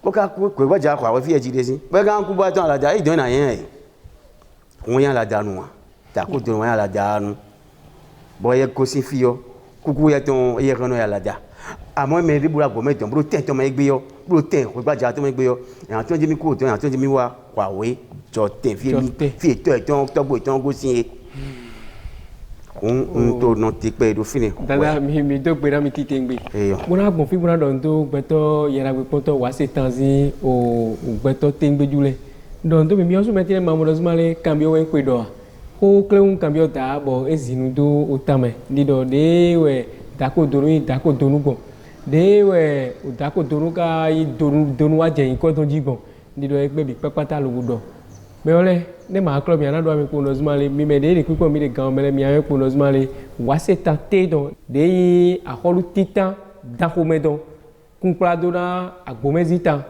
ko ka ko gba ja ko fi e ji de sin pe kan ku ba ton la da e don na yen on yan la da nu ta ko don yan la da nu boye consigne yo kuku ya ton e kan no ya la da àmọ́ me ri bura go me ton bro ten to me gbe yo bro ten ko gba ja to me gbe yo e an ton je mi ko ton an ton je mi wa kwawe jo ten fi to gbo ton go sin on to no ti pe do fini dada mi do gbe na mi ti tengbe mo na gbon fi mo na don to gbe to yera gbe poto wa se tan si o gbe to tengbe jule donc to mi osu metile mamodo zumale cambio wen kwedo ko kleun cambio ta bo ezinu do otame ndido de we dako donu go de we dako donu ka yi donu wa je ko to jigbon ndido egbe bi pepata logudo me ole ne ma club ya na do mi ko no zumale mi me de ku ko mi de gan mele mi ayo ko no zumale wa se tenter don de a holu titan dako medon kunkla do na agbomezita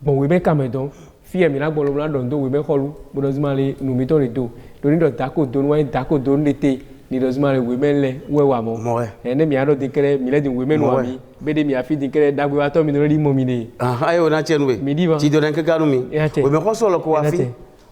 bon we be kamedon fie mi na gbolo na don do we be holu bo no zumale nu mi to le do do ni do dako donu wa dako donu lete ni do zumale we menle we wa mo ne mi ado dinkere mi le din we menu ami be de mi afi dinkere dagwe wa to mi no ri mo mi ne ayo na chenu we ti do den ke ganu mi we me ko so lo ko wa fi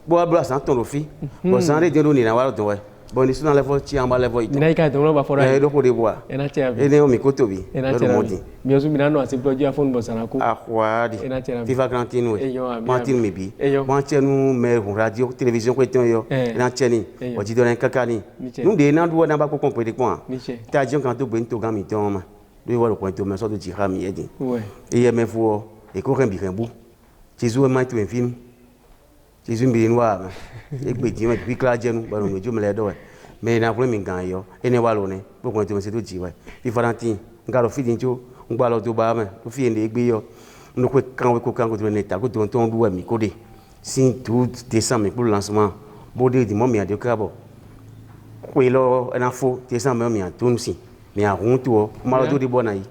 bo abla san ton lo fi bo san re de do ni na wa do we bo ni suna level chi amba level ito mi na ka don ba fora do ko de bo ena che abi ene o mi ko to bi do mo di mi osu mi na no asi projet afon bo sana ko akwadi FIFA Grantine we Martin mi bi mo chenu me radio télévision ko ton yo ena cheni o ti do len kakani nu de na do na ba ko compre ko ta jon kan to gbe nto gan mi ton ma do wa lo ko to me so do ji ha mi yedi e me fu e ko ren bi ren bu Jésus e ma tu en film Jésus bi noa e gbe di me bi kla jenu ba no mejo me le do me na pro mi gan yo ene wa lo ne bo ko to me se do ji wa FIFA Grantine nga lo fi din jo ngba lo to ba me to fi ende gbe yo no ko kan ko to ne ta ko to ton du wa mi ko de sin tout décembre pour le lancement bo de di mo mi ade ka bo ko lo na fo décembre mi antun si mi a runtu ma lo do di bona yi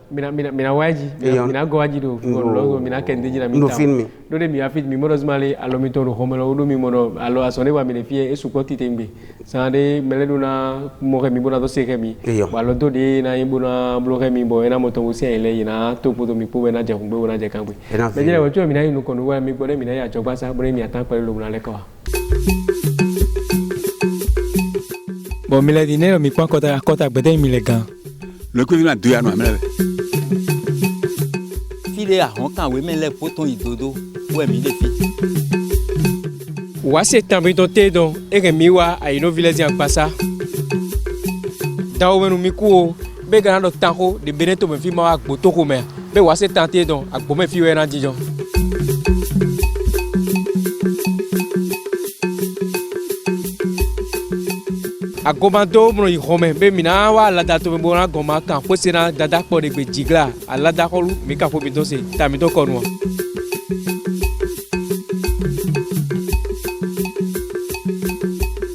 mina waji mina go waji do logo mina kende jina mi no film do de mi afit mi moros mali alo mi to ro homelo do mi mono alo asone wa mi ne fie e su ko titembe sande mele do na mo ke mi bona do se ke mi ba lo do de na yi bona blo ke mi bo ena moto wo se ile ina to po do mi po na je kun be na je kan be me jere wo to mi na yi no ko no wa mi bo de mi na ya jogba sa bo mi atan pele lo na le ko bon mi le dinero mi kwa kota gbede mi le gan le equivalent 2 ans amele file ahon kan we men le poton idodo we mi le fi wa se tambe don te don e ke mi wa ai no village en passa dawo menu mi ku be gan do tanko de beneto me fi ma agbo to ko me be wa se tante don agbo me fi we na jijon agomado mono ihome be mina wa lada to me bona goma kan ko sina dada po de gbe jigla alada ko lu mi ka fo mi to se ta mi to ko nu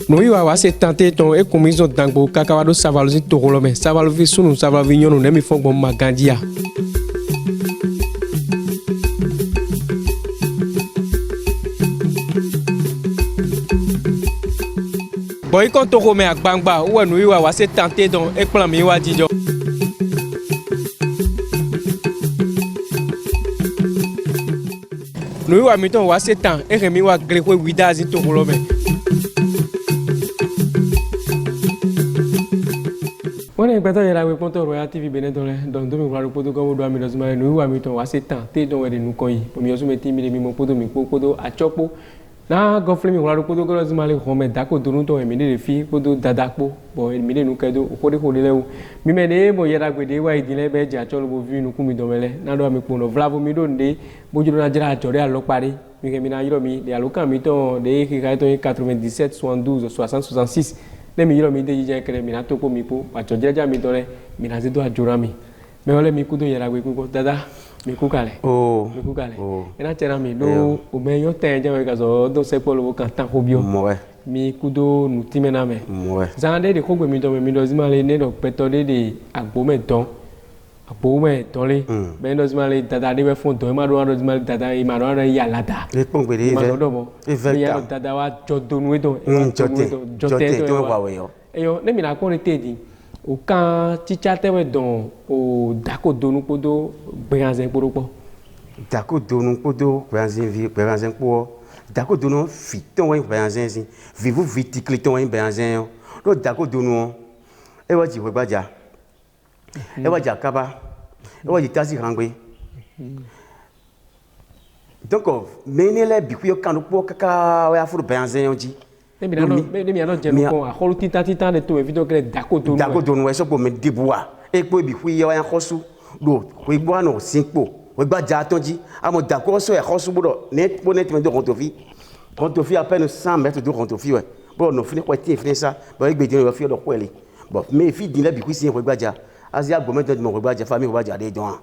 no iwa wa se tante ton e komizo dangbo kakawa do savalo si to lo me savalo vi sunu savalo vi nyonu ne mi fo gbo magandia bon il compte ko me agbangba ou nu iwa wa se tenter donc e plan mi wa jijo nu iwa mi ton wa se tan e remi wa gre ko wida zin to lo me wona igbato yera we ponto Royal TV Benetton donc do mi wa ro poto ko do mi do zuma nu iwa mi ton wa se tan te don we de nu ko yi o mi osu me ti mi mo poto mi podo achopo na gofle mi wala ko do ko zumale home dako dunu to mi de fi ko do dadakpo bo mi de nu kedo ko de ko le lewu mi me de bo yera gbede wa idile be ja cho lo bo vi nu ku mi do mele na do mi pono vlavo mi do nde bo juro na jira ajore alo pare mi ke mi na yiro mi de alo kan mi to de ki ka to 97 72 60 66 ne mi yiro mi de je kere mi na to ko mi po pa cho jira mi do le mi na ze do ajora mi me ole mi ku do yera gbe ku ko dada mi kukale mi kukale ena chera mi do o me yo te je ka so do se polo kan tan hobio mi kudo nu timena me zande de ko gbe mi do zimale ne do peto de agbo me don le be do zimale dada de be fon don ma do zimale dada i ma do ya lada le pon gbe de mi ya dada wa jodonu edo jote to wa we yo eyo ne mi na ko re tedi o kan chicha tewe don o dako donu podo gbeyanzen poropo dako donu podo gbeyanzen po dako donu fiton wa gbeyanzen si vivu viticleton wa gbeyanzen yo do dako donu e wa ji we gbaja e wa ja kaba e wa ji tasi rangbe donc menele bi ku yo kan po kaka wa afro gbeyanzen yo ji mi ano jenu ko a holu tita de to evito kele dako donu we so po me dibuwa e po bi hu ye wa khosu do we gbo no sinpo we gba ja tonji amo dako so e khosu bodo net po net me do konto fi Contofi à peine 100 mètres de contofi, ouais. Bon, on finit quoi, finit ça. Bon, avec des gens, de quoi aller. Bon, mais filles, dis-le, puis si on regarde déjà. Asia, bon, maintenant, mon regarde, famille, on va dire des dons.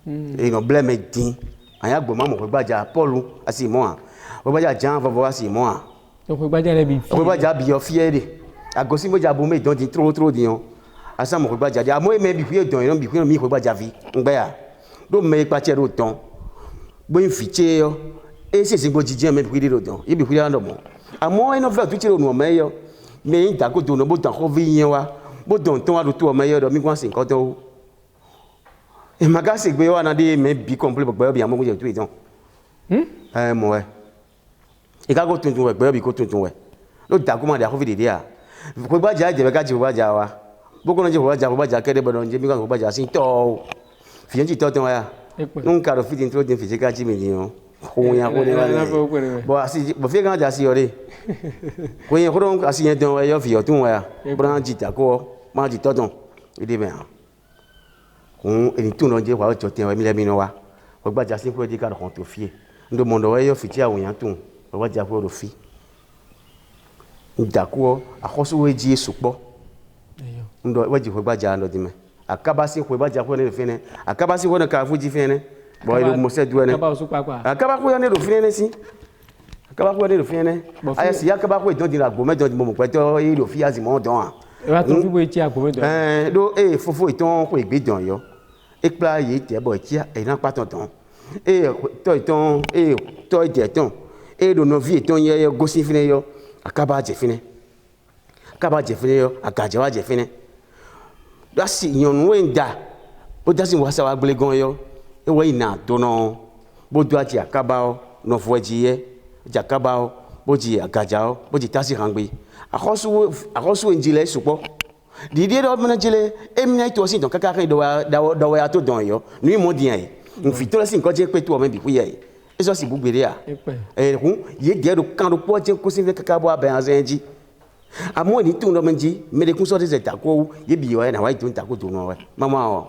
Et non, blême, mais dit. Aya, bon, mon regarde déjà, Paul, assez moi. On va dire, Jean, va voir, c'est moi. Donc, on va dire les on va dire, bien fier. À gauche, moi, j'ai aboumé, donc, trop, disons. À ça, mon regarde déjà. À moi, mais, puis, donc, non, puis, mi regarde déjà, vie. On va. Donc, mais, pas tirer autant. Bon, une fichier, et c'est un quotidien, mais, puis, autant. Et puis, un homme. À moi, on va tout tirer au meilleur. Mais il t'a coûté un bon temps, bon temps, à retour meilleur de 50 ans. Et ma gars, c'est que on a des mais bi complet pour bien manger tout les temps. Moi. Et quand on tourne, ouais, tout ouais. L'autre t'as commandé à refaire des dia. Faut pas dire, je vais gâcher, va dire wa. Beaucoup de gens va dire que des bonhommes, je me va dire c'est tout. Fien tu t'entends ya. Non car fit intro de physique à Jimmy. Bon, si vous faites quand j'ai assuré. Quand il y a assis dans un vieux tout, prend dit d'accord, m'a dit tonton. Il dit bien. On est tout dans Dieu, on va te tenir mille minois. On va dire pour dire qu'on te fie. Nous demandons à fitia ou un tout. On va dire pour le fi. D'accord, à cause où est Dieu soupe. On doit dire qu'on va dire à notre demain. À Kabasi, on va dire pour le fin. À Kabasi, on a qu'à vous dire fin. Bon, il me sait d'où est. Akaba ko yane do fine si. Akaba ko yane do fine. Aya si akaba ko don di la gome don di mo ko to e do fi azi mo don a. E wa to fi bo ti agome don. Do fofo iton ko egbe don yo. E pla yi te bo ti e na pa ton ton. To iton to ide ton. E do no vi iton ye yo gosi fine yo. Akaba je fine. Akaba je fine yo, akaje wa je fine. Da si yon wenda. O da si wa sa wa gble gon yo. Et oui, na tono, bodo aji akabao, no fuejiye, jakabao, boji agajao, boji tasi hangbi. Akosu njile supo. Didi do mena jile, emina itu osi don kakake do ato don yo, nui modien. Nfito la sin ko je pe tu o me bi kuye. Eso si bugbere a. Hun, ye de do kan do po je ko sin kakabo abe anzenji. Amo ni tu no menji, me de kun so de zeta ko, ye bi yo na wa itu nta ko tu no we. Mama o.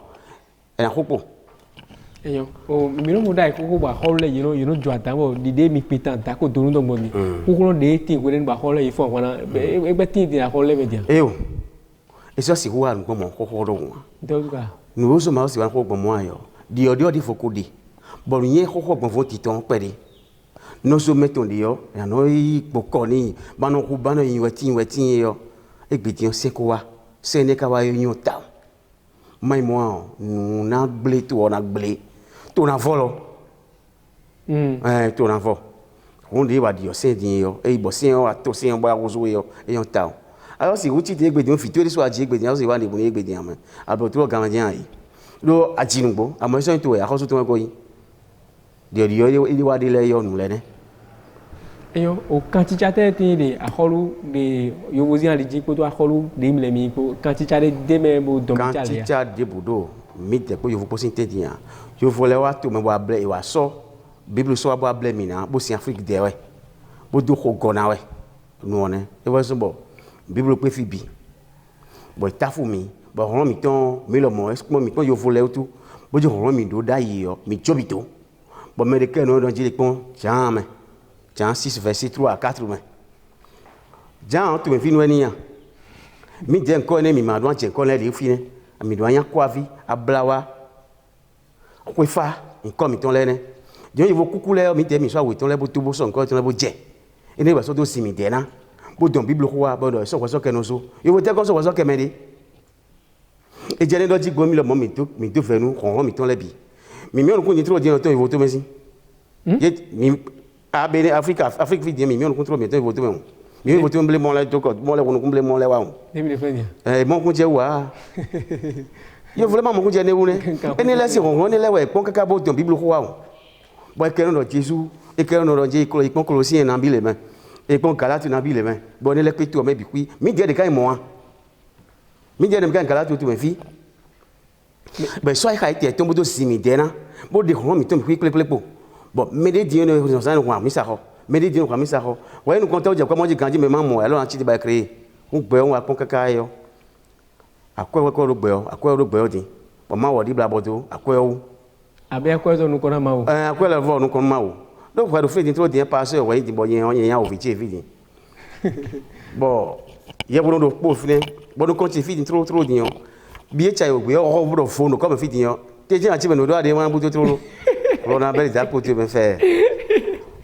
Na hopo. Oh, mino muda ko ba holle you know jwata bo dide mi pitan ta ko dunu dong bomi ko ko de ti ko den ba holle ifo wana e be ti di holle be dia e so si huwa ngo mo ko do wa doga no so ma si wa ko bo mo ayo di odio di fokudi bo yin ko bo fo ti ton pere no so meton di yo ya no i poko ni ba no ku ba no yin weti yo e gbe ti o se ko wa se ne ka wa yo ta mai mo na ble tu ona ble tu na volo tu na vo on dit va dire c'est dinho e bo sen o ato sen bo agozo yo e on ta alors si uti de gbede on fi to so aji gbede on se wa ni bo ni gbede am abo to gamadien yi lo ajinugbo amo so to e akoso to ko yi de yo ili wa de le yo nu le ne eyo o kanticha te tin de akolu de yobozi ali ji ko to akolu de mi le mi ko kanticha de me bo do mi chale kanticha de bodo mi de ko yo fo posin te dia yo fo le wa to me bo able e wa so bible so bo able mi na bo si Afrique de we bo do ko gona we no ne e wa so bo bible pe fi bi bo ta fu mi bo ron mi ton mi lo mo est mo mi ton yo fo le tu bo jo ron mi do da yi yo mi jobito bo me de ke no don ji le pon jamais Jean 6, verset 3 à 4. Jean, tu me finis à nier. Mi dis encore ne mi ma doit tiens connaître les filles. Mi doit y quoi vie à blawa. Quoi fa, comme mi ton lene. Dieu il faut coucou l'air mi dis mi soit où ton lèvre tout beau son encore ton lèvre jet. Et ne va surtout si mi dis là. Bon dans Bible quoi, bon so quoi so que nous so. Il faut dire qu'on so quoi so que me dit. Et Dieu ne doit dire gomi le moment mi tout fait nous on mi ton lèvre. Mi on connaît trop dire ton il faut tout merci. Ah ben Afrique vit bien millions contre bien voter bon mais voter blé mon là to ko mon là on blé mon là wa mon ko je wa yo vraiment mon ko je ne wu ne ene la si on ne la wa pon kaka bo ton bible ko wa bo ke no Jésus e ke no je ko ipon Colossiens na bile men e pon Galates na bile men bo ne le ko to me bi kui mi je de kai mo mi je de kan Galates to me fi ben so ai kai te to bo do simi de na bo de ko mi to mi kui kle po bon mais des dieux ne sont pas mis ça mais des dieux ne sont pas mis ça ouais nous comptons dire comment dire quand mais maman alors on ti ba créer on be on a pon kaka yo akwa ko ro be din bon ma wo di bla bodo akwa o abe akwa zo nu ko na ma o akwa la vo nu ko ma o Donc, vous avez trop de passeurs, vous voyez, il y a un officier vide. Bon, il y a beaucoup de pauvres, bon, quand tu fais trop de gens, bien tu as oublié, on va au fond, comme fait, tu es un petit peu de doigt, des mains, beaucoup trop. On a bel état pour te faire.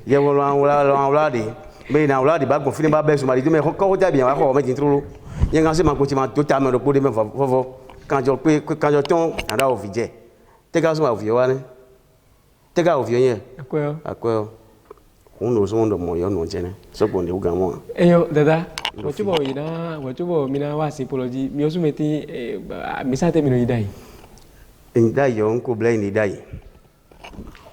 Il y a un dit, mais il y a un débat, on finit par baisser, mais quand on est bien, on va mettre trop. Il y a un assez mal totalement de pour des mains, quand je tombe, on a au vide. T'es gars, on va au vieux, t'es gars, au vieux, à quoi? On nous on de moyen non gêné. Ce qu'on dit au gamin. Eh yo, dada. Wachubo mina wa symbologie. Mi osu meti misate mino idai. Idai yo on blé ni idai.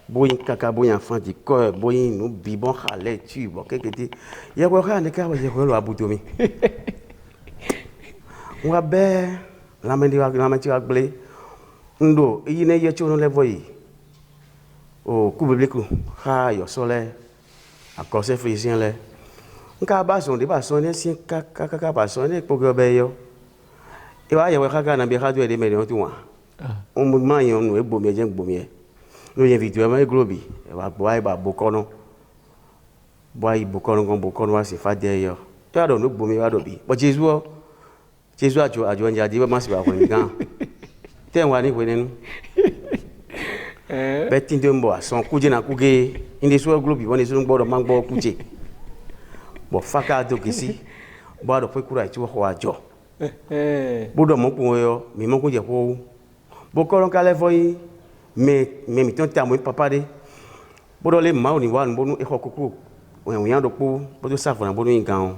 Boyin kaka boyin enfant du corps, boyin nous bibon xalé tu bon quelque dit. Ya ko xane ka wa je ko lo abutomi. Wa be la mendi wa blé. Ndo yine ye chono le voyi. O ku bibliku. Ha yo sole. Encore ces frisiens là. On a besoin de personnes si kaka personnes pour que ben et ouais ouais kaka na bien radio de millions tout moi. On mouvement y on nous bomber bien bomber. Nous invitons mais globi. Et va boire ba bokono. Boire bokono comme bokono c'est fa derrière. Tu as donc nous bomber va dobi. Bon Jésus a joint dit moi c'est pas comme quand. T'es on va ni connaître nous. Betin de mboa son kuje na kuge inde so globi woni so ngbodo mangbo kuje bo faka do kisi bo do pe kura ti wo ajo bo do mo kun yo mi mo kun je ko bo ko ron kale foyi mi ton ta mo papa de bo do le ma oni wa bo nu e kokoko o yan do po bo do safo na bo nu ngan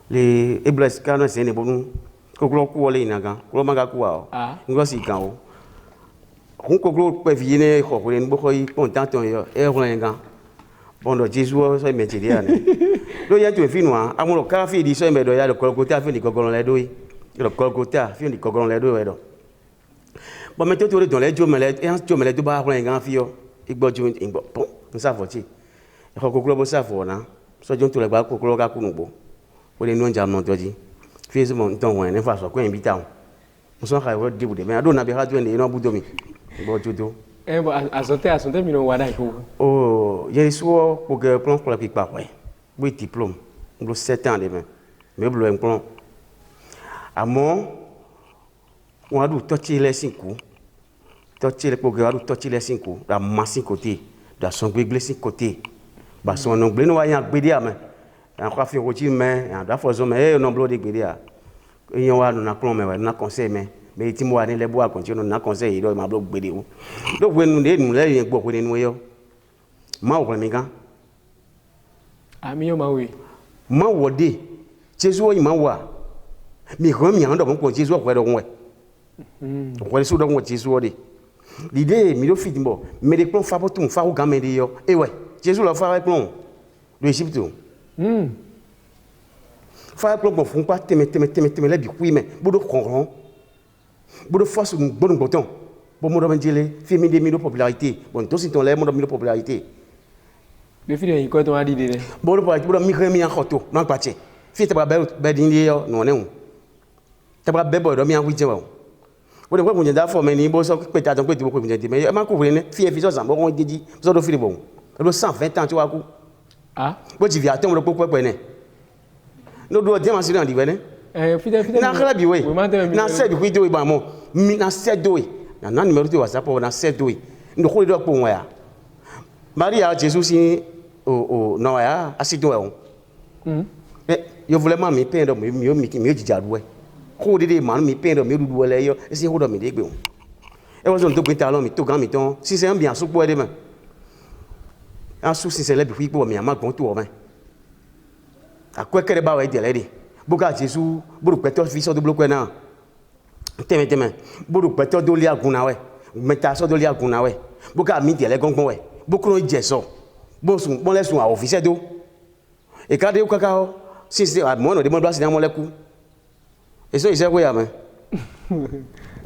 le ebles kana se ne bo nu kokolo ku wole ina gan ko manga ku wa ngo si gan o on conclut pour venir xoxole nbo xoy content yo e ronga bon do Jésus so métier dia do ya tu finwa amulo ka fi di so me do ya le Golgotha fi di gogolon le do le Golgotha fi di gogolon le do do bon mais tu dans les jomele e jo mele do ba ronga fi yo igbo jo igbo bon nsa foti e xo kokolo bo sa fo na so jo to le gba kokolo ka kunugbo o le no nja mo doji fi so mo nton won ne fa so ko invita on so xa wo di bu de mais do na be radio ne no bu do mi bon tout bon asonte mino wada ko oh il y a soit pour que plan pour la pipa ouais oui diplôme le 7 ans demain mais le plan à mon on a dû toucher les 5 coups toucher le programme toucher les 5 coups la masse côté da son gbegble 5 côté ba son anglais no ya gbedia mais en quoi faire routine mais en da façon mais non blo de gbedia et on va na plan mais na conseil mais ti mo ani le bo akonti no na conseil do ma blog gbede o do gbe nu de nu le yen gbo ko ni nu yo ma o mi kan ami yo ma we ma wo de Jésus o ma wa mi ko mi an do ko Jésus o ko do won e ko le so do won Jésus o de l'idée mi do fit mo me de plan fa bo tun fa o gan me de yo e we Jésus lo fa plan de Égypte fa plan bo fun pa teme le bi ku me bo do konron pour de force un bon bouton pour mon domaine de film des millions de popularité bon tous ils ont l'air mon domaine de popularité le film il quoi ton a dit de bon pour migrer mi en photo non pas tiens fi te ba be dindi yo non ne te ba be boy do mi en wije wa wo de ko kunje da fo me ni bo so pe ta don pe ti bo ko kunje ti me e ma ko ni fi e fi so san bo ko deji so do fi bon lo 120 ans tu wa ku bo ti vi aton lo popo pe ne no do dia ma si ran di we ne fidèle na kala bi we na se bi do ba mo mi na se do na numéro de WhatsApp na se do ndo ko do po won ya Maria Jesus si o no ya asido e yo vraiment mi pe do mi jija do e ko de man mi pe do mi du le yo e si ho do mi de gbe o e wo so ndo gbe ta lo mi to gan mi ton si se bien so po de me a su si se le bi po mi ama gbon to o me akwekere ba we de le de boka Jésus buru peto fi so do bloqué na teme buru peto do li aguna we meta so do li aguna we boka mi de le gongbon we boku no je so bon le sun a officier do e ka de o kaka o si mo no de mo do asi na mo leku e so ise ko ya me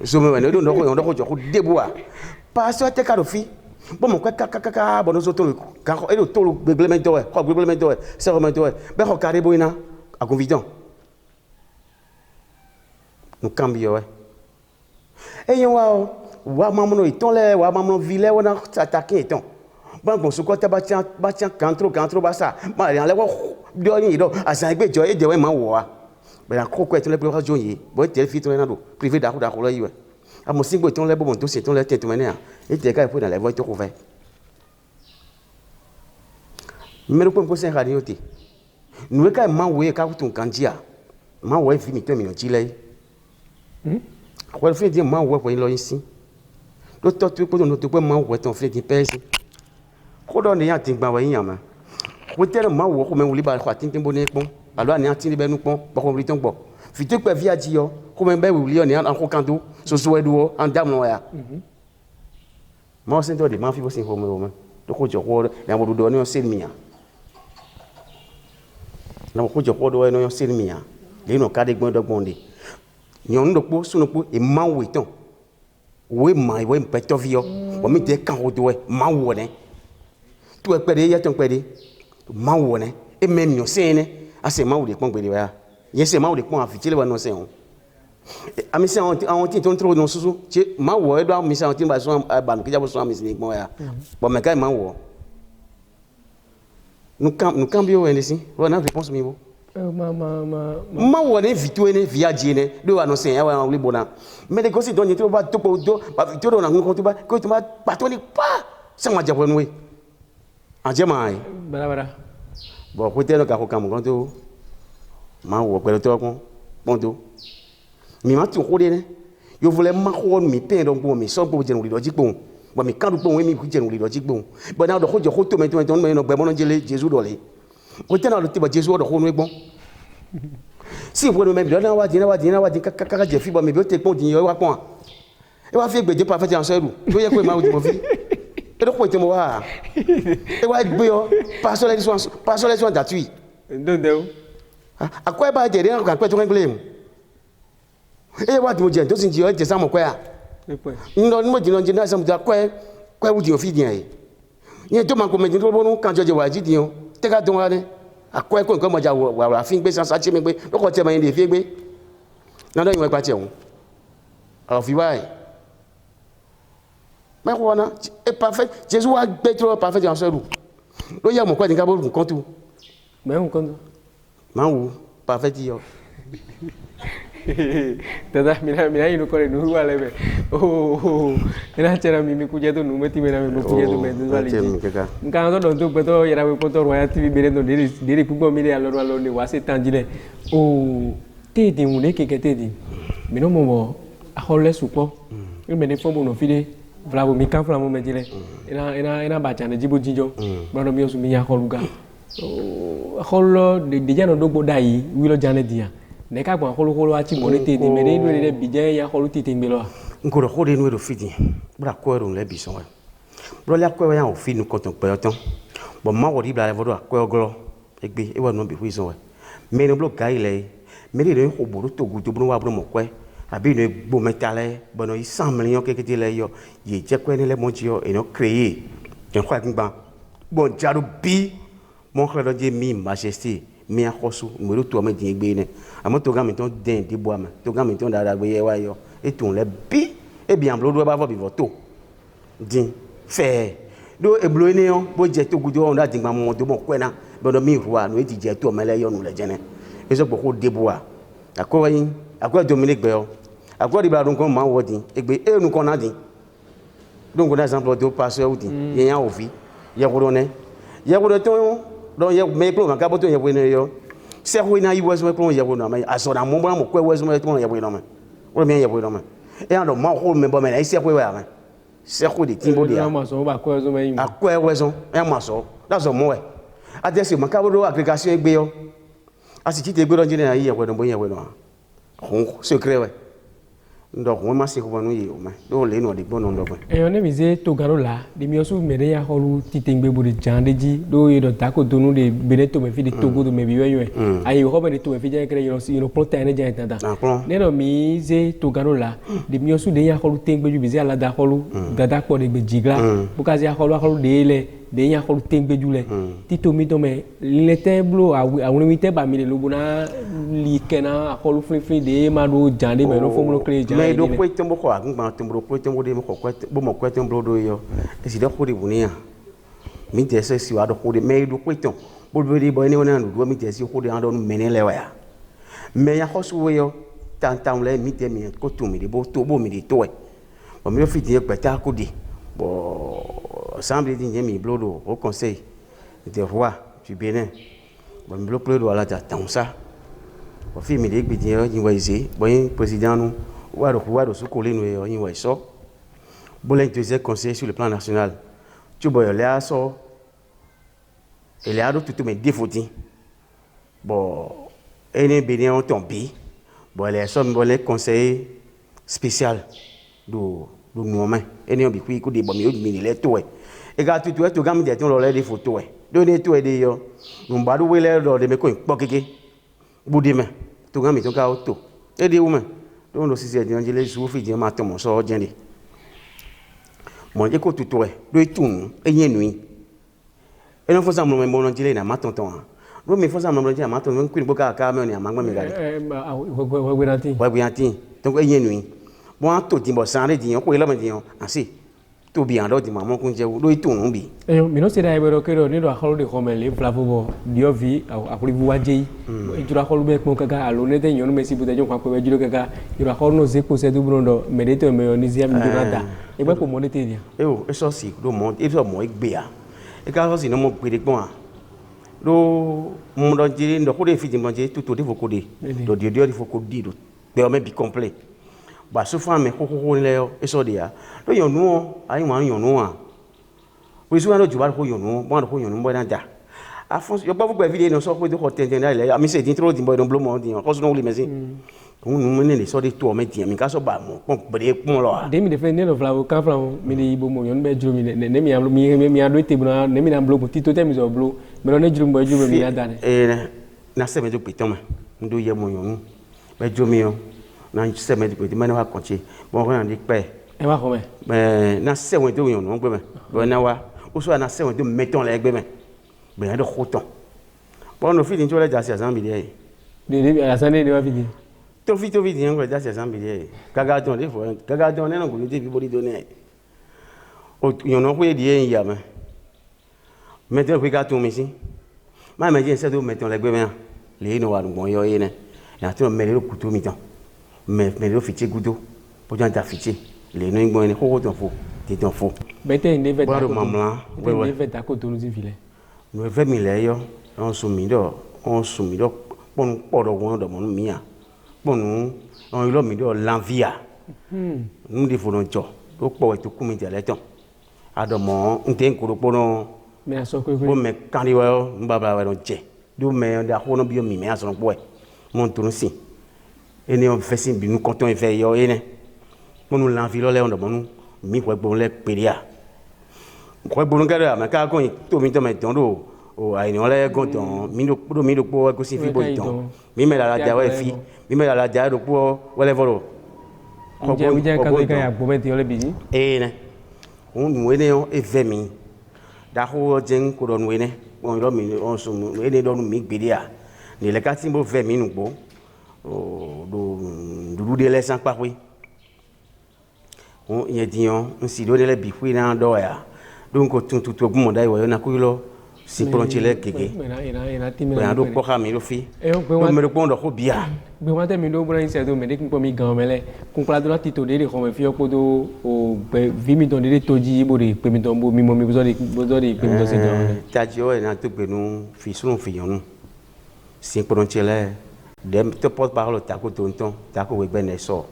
so me no do ko jo ko debu a pastor te ka do fi bon mo kaka bon so to ka e do to gbeglemento we ko gbeglemento we se ko mento we be ko kare boina a conviction nous cambions et yo wa mamono iton le wa mamono vile wona attaquer iton Ban bon so ko ta ba tian kantro ba sa. Ma ri an le wo do yin do asan gbe jo e je we ma wo wa. Be la ko ko ton le pe jo yi. Bo te fi ton na do privé da ko lo yi we. A mo singbo ton le bo to se ton le tete mene a. E te ka fu na le vo to ko ve. Mero ko sen ha ni oti. Nu ka ma wo e ka tun kanjia. Ma wo e fi mi to mi no ji le. Ko fe di ma wo ko yin lo yin sin. Do to tu ko no to pe ma wo ton fe di pe sin. Ko do ni ya tin gba wa yin ma. Ko te ma wo ko me wuli ba ko tin tin bo ni pon. Alo ani tin be nu pon, ba ko ri ton gbo. Fi te pe via ji yo, ko me be wuli yo ni an ko kanto, so so e do an dam no ya. Ma sen to de ma fi bo sin ho me o ma. Do ko jo ko ya bo do ni o sen mi ya. Na ko jo ko do no yo sen mi ya. Le no ka de gbon do gbon de. Nyon do po sunu po e ma wo ton. We ma we peto vio. Bo mi te kan ho do e ma wo ne. Tu e pede ya ton pede. Ma wo ne. E même yo sen ne. Ase ma wo de pon pede wa. Yen se ma wo de pon afitile wa no sen on. Ami se on ti ton tro no susu. Che ma wo e do mi se on ti ba so ba no ke ja bo so ami se ni mo ya. Bo me kai ma wo. Nous cambions ici. On a réponse mi bo. Ma wone vitouene via djene do annoncer ya wa libona mais de kosi donye to ba to do ba vitoro na ko to ba patoni pa sama jabon we ajema ai bara bo ko te no ka ko kam ko to ma wo pe to ko pondo mi ma tu ko de ne yo voulais ma ko mi pe donc mi so bo jenu li do jipon bo mi kan do we mi ku jenu li do jipon bo na do ko jo ko to me no gbe mo no jele Jesus do le ko te na lo ti ba Jesus do ko no egbon si vous me mettez là, kaka jefi ba me bi o te pon din yo wa pon e wa fi gbeje prophet an seru to ye ko ma o di mo fi e do ko te mo wa e wa gbe yo pastor les soins gratuit ndonde akwa ba je de kan pe to ngle e wa di mo je to sin ji o je sa mo kwa ndo mo di no je na sa mo da kwa u di o fi din e yen to man ko me din to bo nu kan je wa ji din o te ka don wa ne akwa ko nǹkan mo ja wa fi gbe san sa chi mi gbe loko te ma yin de fi gbe na do yin wa pa ti ohun o fi wa ma ko na e parfait Jesus wa gbe tro parfait en seru lo ya mo ko din ka bo nǹkan tu me nǹkan tu ma wu parfait yo tada mira yin ko re nu wa lebe ina chera mi ku je to nu meti me na me ku je to me do wali nkan to don to pe to yara we poto royal tv bere no dere pugbo mi le alo ni wa se tanjile te di un le ke te di mi no mo a hole supo me ne fo mo no fide bravo mi kan fla mo me jile ina ba chane jibo jinjo bro mi osu mi ya holuga holo de jano dogbo dai wi lo jane dia ne ka gban holo ati mo le te di me ne do le bijan ya holo ti te ngbe lo nkoro hole no do fidi bra ko ro le bi so wa bro la ko ya o fi nu ko ton pe oton bo ma wo di bla le vodo ko oglo egbe e wa no bi hu so wa me no blo ga ile me le ko buru to gu to bro wa bro mo ko abi no gbo metale bo no 100 millions kekete le yo ye je ko ni le mo ji yo e no créer en kwa ngba bon jaru bi mon khlo je mi majesté mi akosu mo ro to me din egbe ne amo to ga mi ton den di bo ama to ga mi ton dada gbe ye wa yo e ton le bi e bien blo do ba vo bi voto din fe do e blo ni yo bo je to gudo on da din gba mo do mo ko na bo do mi ruwa no e ti je to me le yo nu le jene e so ko de bo a akoyin akwa Dominique be yo akwa di bla don ko ma wo din egbe e nu ko na din donc on exemple do passer din ye yan ofi ye ko ne ye ko to do ye me pro ka bo to ye bo ne yo se ho na yi wo so pro ye bo no ma aso na mo mo ko wo so mo to ye bo no ma wo me ye bo no ma e an do ma ho me bo me na se ko wa ma se ko de timbo dia ma so ba ko so me yin akwa wo so e ma so that's all mo we adese ma ka bo do aggregation egbe yo asi ti te gbe do jine na yi ye bo no bo ye bo no hon secret we ndo ko ma se ko banu yi o ma do le no de gbo no ndo ko e yo ne mi ze to garo la de mi osu me de ya holu titengbe bu de jande ji do yi do tako tonu de bene to me fi de togo do me bi yo ayi ho be de to me fi je kre yo plota ene je tata ne no mi ze to garo la de mi osu de ya holu tengbe ju bi ze ala da holu dada ko de gbe jigla bu ka ze ya holu de le de ya holu tengbe ju le tito mi to me le teblo awon mi te ba mi le lobuna li kena holu frin de ma do jande me no fomulo kre mais do ko tembo ko agba tembo ko tembo de ko bo mo ko tembo do yo e si do ko de bunia mi te se si wa do ko de me do ko ton bo be bo ni wona do mi te si ko de ando mene le wa ya me ya ko su we yo tan le mi te mi ko tu mi de bo to bo mi de to e bo mi fi ti pe ta ko di bo assemblée di mi blodo au conseil des rois du Bénin bon mi blodo do la ta tan ça bo fi mi de gbe di ni wa ise bo président nous wa do su ko le no ni wa so bo le deuxième conseil sur le plan national tu boy là so et là tout mes défauts bon et les Bénin ont tombé bon les sommes bon les conseils spécial do nous main et les bi ku de bon mi les tout et ga tout gam de ton les photos donner tout de yo nous ba do we do de me ko pokeke budi me to gam to ka auto et de woman donc nous si de les soufi de ma tomo so jende mon éco tout do tout et nuit et non faut ça mon bon dire na ma tonton do me faut ça mon dire ma tonton ku boka ka me ni amagba me gari we anti donc et nuit bon to di bo san de di ko la me di asi to bi ando di mama ku je do tout no bi e mi no se dai bero kero ni do akolo de komele flavo bo dio vi akuli bu waje e jura akolo be ko kaga alo ne te nyonu mesi bu te jo kwa ko be juro kaga jura akolo no ze ko se du brondo medito me oni zia mi durada e gbe ko mo ne te dia e o e so si do mo e so mo igbe a e ka so si no mo gbe de gbon a do mo do jiri ndo ko de fi di mo je tutu de foko de do dio di foko di do pe o me bi complet ba so fa me ko le yo e so dia do yonu ai ma yonu a we so na do ba ko yonu mo ko yonu mo na da a fon yo ba bu video no so ko do ko tenten na le a mi se di intro di mo do blo mo di ko so no le mesi ko nu ne so de to me di mi ka so ba mo ko bre mo lo a de mi de fe ne no flavo ka flavo mi de ibo mo yonu be juro mi ne mi am mi ado te buna ne mi na blo ti to te mi so blo me no ne juro mo juro mi na da ne na se me do piton ma ndo ye mo yonu be juro mi yo na se me do piton ma na wa konche bon ko na di pe e wa ko me na se won do yonu gbe me bo na wa o so na se won do meton le gbe me be na do khoton bon no fi din to le ja se azambi de asane de wa fi di to fi din ko ja se azambi de gaga don le fo gaga don na ko de bi body do ne o yonu ko e di en ya me meton ko ga to mi si ma me je se do meton le gbe me le no wa gbon yo ye ne na to me le kuto mi tan me le fi che gudo bo jan ta fi che le no gbon ni ko to fo ti ton fo bete ne ve ta ko mamla we ne ve ta ko to nu si file no ve mi le yo on su mi do pon podo won do mo mi a ponu on ilo mi do l'envia nu di fo no jo to po to ku mi je le ton adomo nte nkuro pono me aso ko bo me kari wa mbaba wa no je do me da ho no bi mi me aso no po e mon tunu si ene on fait sin bi nu content e fait yo ene monu l'envie lo le on do monu mi ko gbon le peria ko gbon ga ma ka ko to mi to me ton do o ai no le go ton mi do po ko si fi bo ton mi me la ja we fi mi me la ja do po wele volo ko bo je ka ka ya bo me ti ole bi ene on nu ene o e ve mi da ho jen ko do nu ene on lo mi on so nu ene do nu mi gbedia ni le ka ti bo ve mi nu gbo o do de le san pa we on ye dion on si do le bi fu na do ya donc tout mo dai wa na ku lo si pronchele keke ina ti me na do ko ha mi lo fi o me lo pondo ko bia be wa te mi do bra inse do me de ko mi gan mele kun pla do ti to de ko me fi o do o be vi mi don de toji bo de pe mi don bo mi mo mi bo de pe mi do se don ta ji o na to pe nu fi sunu fi yonu si pronchele dem te porte parole ta ko tonton ta ko we gbe ne so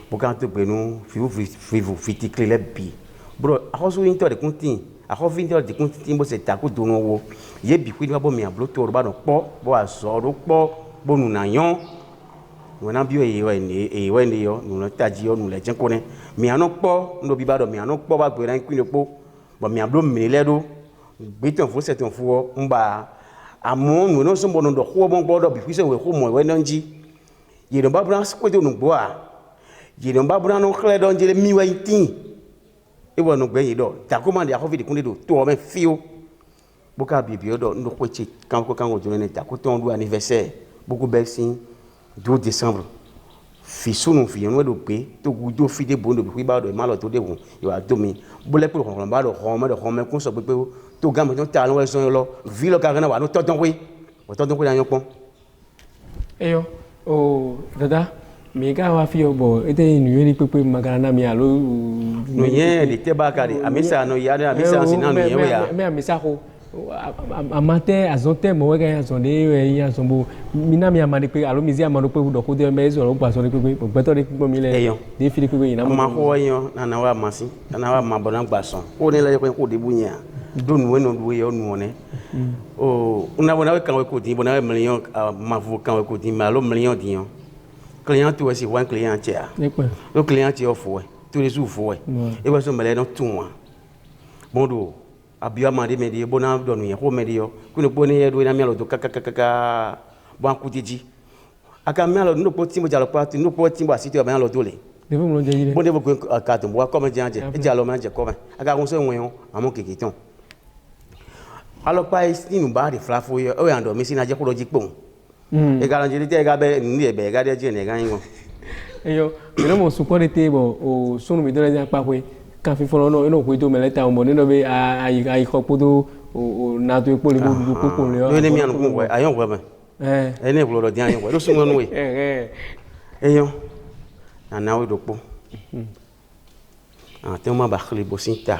bo kan to pe nu fi ti clé le bi bro a ko so yin to de kuntin a ko fi de kuntin bo se ta ko do no wo ye bi ku ni bo mi ablo to ro ba no po bo aso ro po bo nu na yon wona bi o ye we ni yo nu no taji yo nu le jen ko ne mi ano po ndo bi ba do mi ano po ba gbe ran ku ni po bo mi ablo mi le do gbe ton fo se ton fo mba amo nu no so bo no do ho bo gbo do bi ku se we ho mo we no nji ye do ba bran ko do nu gbo a ye do ba bran no khle do nji le mi wa tin e wo no gbe yi do ta ko ma de akofi de kun de do to o me fio boka bibi do ndo ko che kan ko jo ne ta ko ton du anniversaire beaucoup bersin 2 décembre fi sunu fi no do pe to gu do fi de bondo bi ba do ma lo to de won yo adomi bo le pe ko ba do ho me kun so pe to gamme ton talon ouais son lo ville carrément wa no tonton oui na yon pon eyo o dada mi ka wa fi obo ete nu yeri pepe magana mi alo no yen de te bakari amisa no ya amisa sina no yen we ya me amisa ko amate azonte mo wega ya zonde ya zombo mina mi amade pe alo mizi amado pe do ko de me zo lo gba so de pe beto de pe mi le de fi de pe ina ma ko yan na wa masi na wa ma bona gba son o ne le ko de bunya do nu we no do ye onu one o una bona we kan we ko din bona we million ma vo kan we ko din ma lo million din client tu aussi one client tia le client ti offre tous les jours foi et va so mele no tout moi bon do abia mande me di bona do nu ye ko me di yo ku no boni ye do na mi lo do kaka bon kutiji aka mi lo no po ti mo jalo pa ti no po ti mo asiti o ba lo do le devo mo je dire bon devo ko ka to mo comme janje e jalo ma je ko ba aka ko so won amo kekiton alors pa ici nous ba de flafo yo o ando mi si na je ko lo ji pon e ga lanjiri te ga be ni e be ga de je ne ga yin eyo mi mo support te bo o sunu mi do le pa ko kan fi folo no eno ko to meleta o mo ni no be ai ko podo o na to epo le bo du popo le o ni mi anu ko we ayon we eh ne ko lo di ayon we lo sun no we eyo na we do po te ma ba khli bo sinta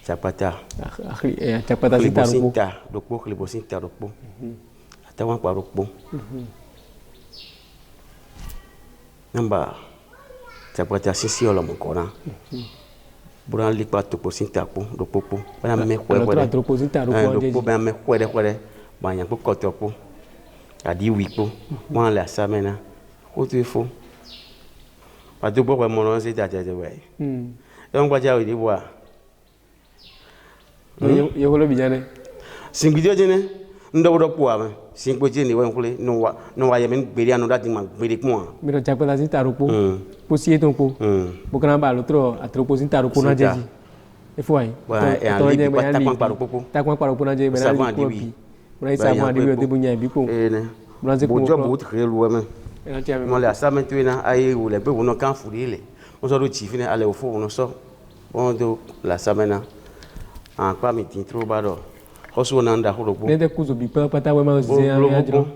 chapata chapata sinta do po khli bo sinta do po ata wan pa do po namba chapata sisi ola mo kona buran likpa to po sinta po do popo bana me kwere do po sinta do po do po bana me kwere ba yan po koto po adi wi po wan la samena o tu fo pa do po mo no se ta je we don gba ja wi di bo ye ko lo bi jane singidio jene ndo do po ame singbo jene we nkule no wa ye men gberi anu dati ma gberi po mi do chapata sinta ro po po si eton po bo kana ba lo tro atropo sinta ro po na jeji e fo ai to je ba ta kwa paro popo ta kwa paro po na je be na li po bi bra isa mo adi bi o te bunya bi ko bra se ko bo job o tre lu ame mo le asame tu na ai o le be wono kan furi le mo so do chi fine ale o fo wono so on do la samena en quoi mi tin trop bado hoso na nda horo bo ne de kuzo bi pata we ma zi ya jiro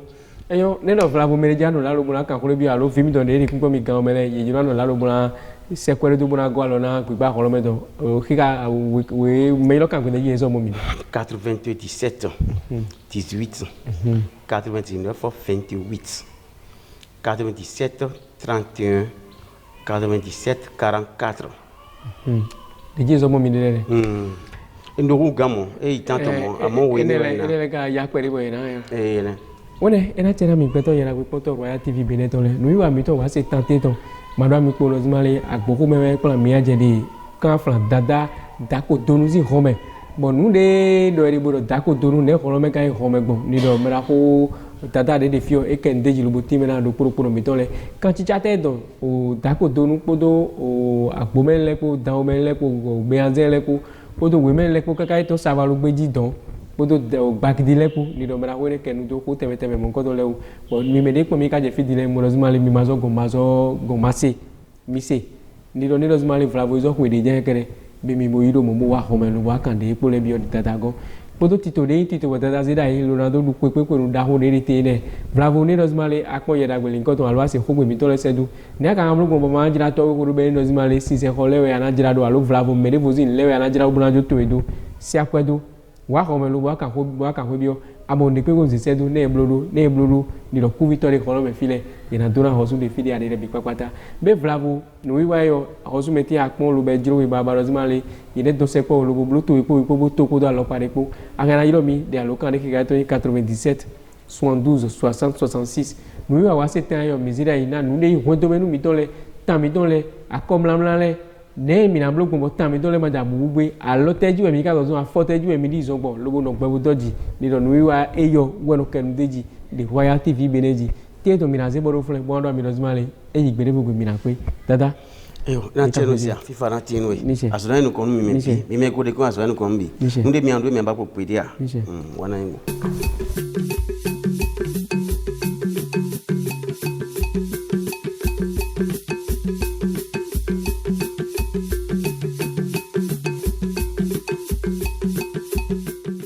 eyo ne no fla bo mere jano la lo buna kan ko bi alo fimi don de ri kunpo mi gan mele ye jiro no la lo buna se kwere do buna go alo na gba ko lo medo o kika we me lo kan ko ne ye so mo mi 88 17 18 89 28 97 31 97 44 de je so mo mi de ndogu gamo tanto mo amo we ne ga ya kwere bo na ne one ena tena mi peto yera we poto Royal TV Beneto le nu wa mi to wa se tante to madwa mi ko lo zimale agboko mewe plan mi aje de kan flan dada dako donu si home bon nu de do eri bo dako donu ne ko lo me kan home gbon ni do mera ko dada de fio e ken deji lo boti mena do poro mi to le kan chi chate do o dako donu podo o agbo me le ko dawo me le ko be anze le ko podo we me le ko kaka to sava lo gbeji don podo bakidi le ko ni do mera ko ne ken do ko teme mo ko do le o bon mi me de ko mi ka je fidi le mo rozimale mi mazo go mase mi se ni do rozimale flavo zo ko de je kere be mi mo yiro mo wa home lo wa kan de po le bi o dada go podo tito dada zida yi Ronaldo du pepe ko da ho de te ne bravo ni rozimale akon ye da gbele nko to alwa se ko mi to le sedu ne ka amru ko ma jira to ko be rozimale si se ko lewe ana jira do alo bravo me de vozi lewe ana jira buna jo to edo si akwedo wa home lo wa kan ko bi o amo de pe ko se sedu ne blodo ni do ku victory ko lo me file ina dona hosu de fili ade bi papata be bravo no wi wa yo hosu meti akpon lo be jiro wi baba rozimale ide do se ko lo bluetooth ko to ko do alo pare ko agana yiro mi de alo kan de ki 97 72 60 66 no wi wa se tan yo mizira ina nu de ho do menu mi to le tan mi don le akom lamla le ne mi na blogo mo tan mi don le ma da bugbe alo teju mi ka zo afo teju mi di zogbo logo no gbe doji ni do no wi wa eyo weno kenu deji de Royal TV Beneji to mina ze boro fule bondo mi rozimale eyi gbere bugu mina pe dada na chelo sia fifa na tinu we asona nu kon mi me ko de ko asona nu kon bi nde mi ando mi amba ko pedia wana ngo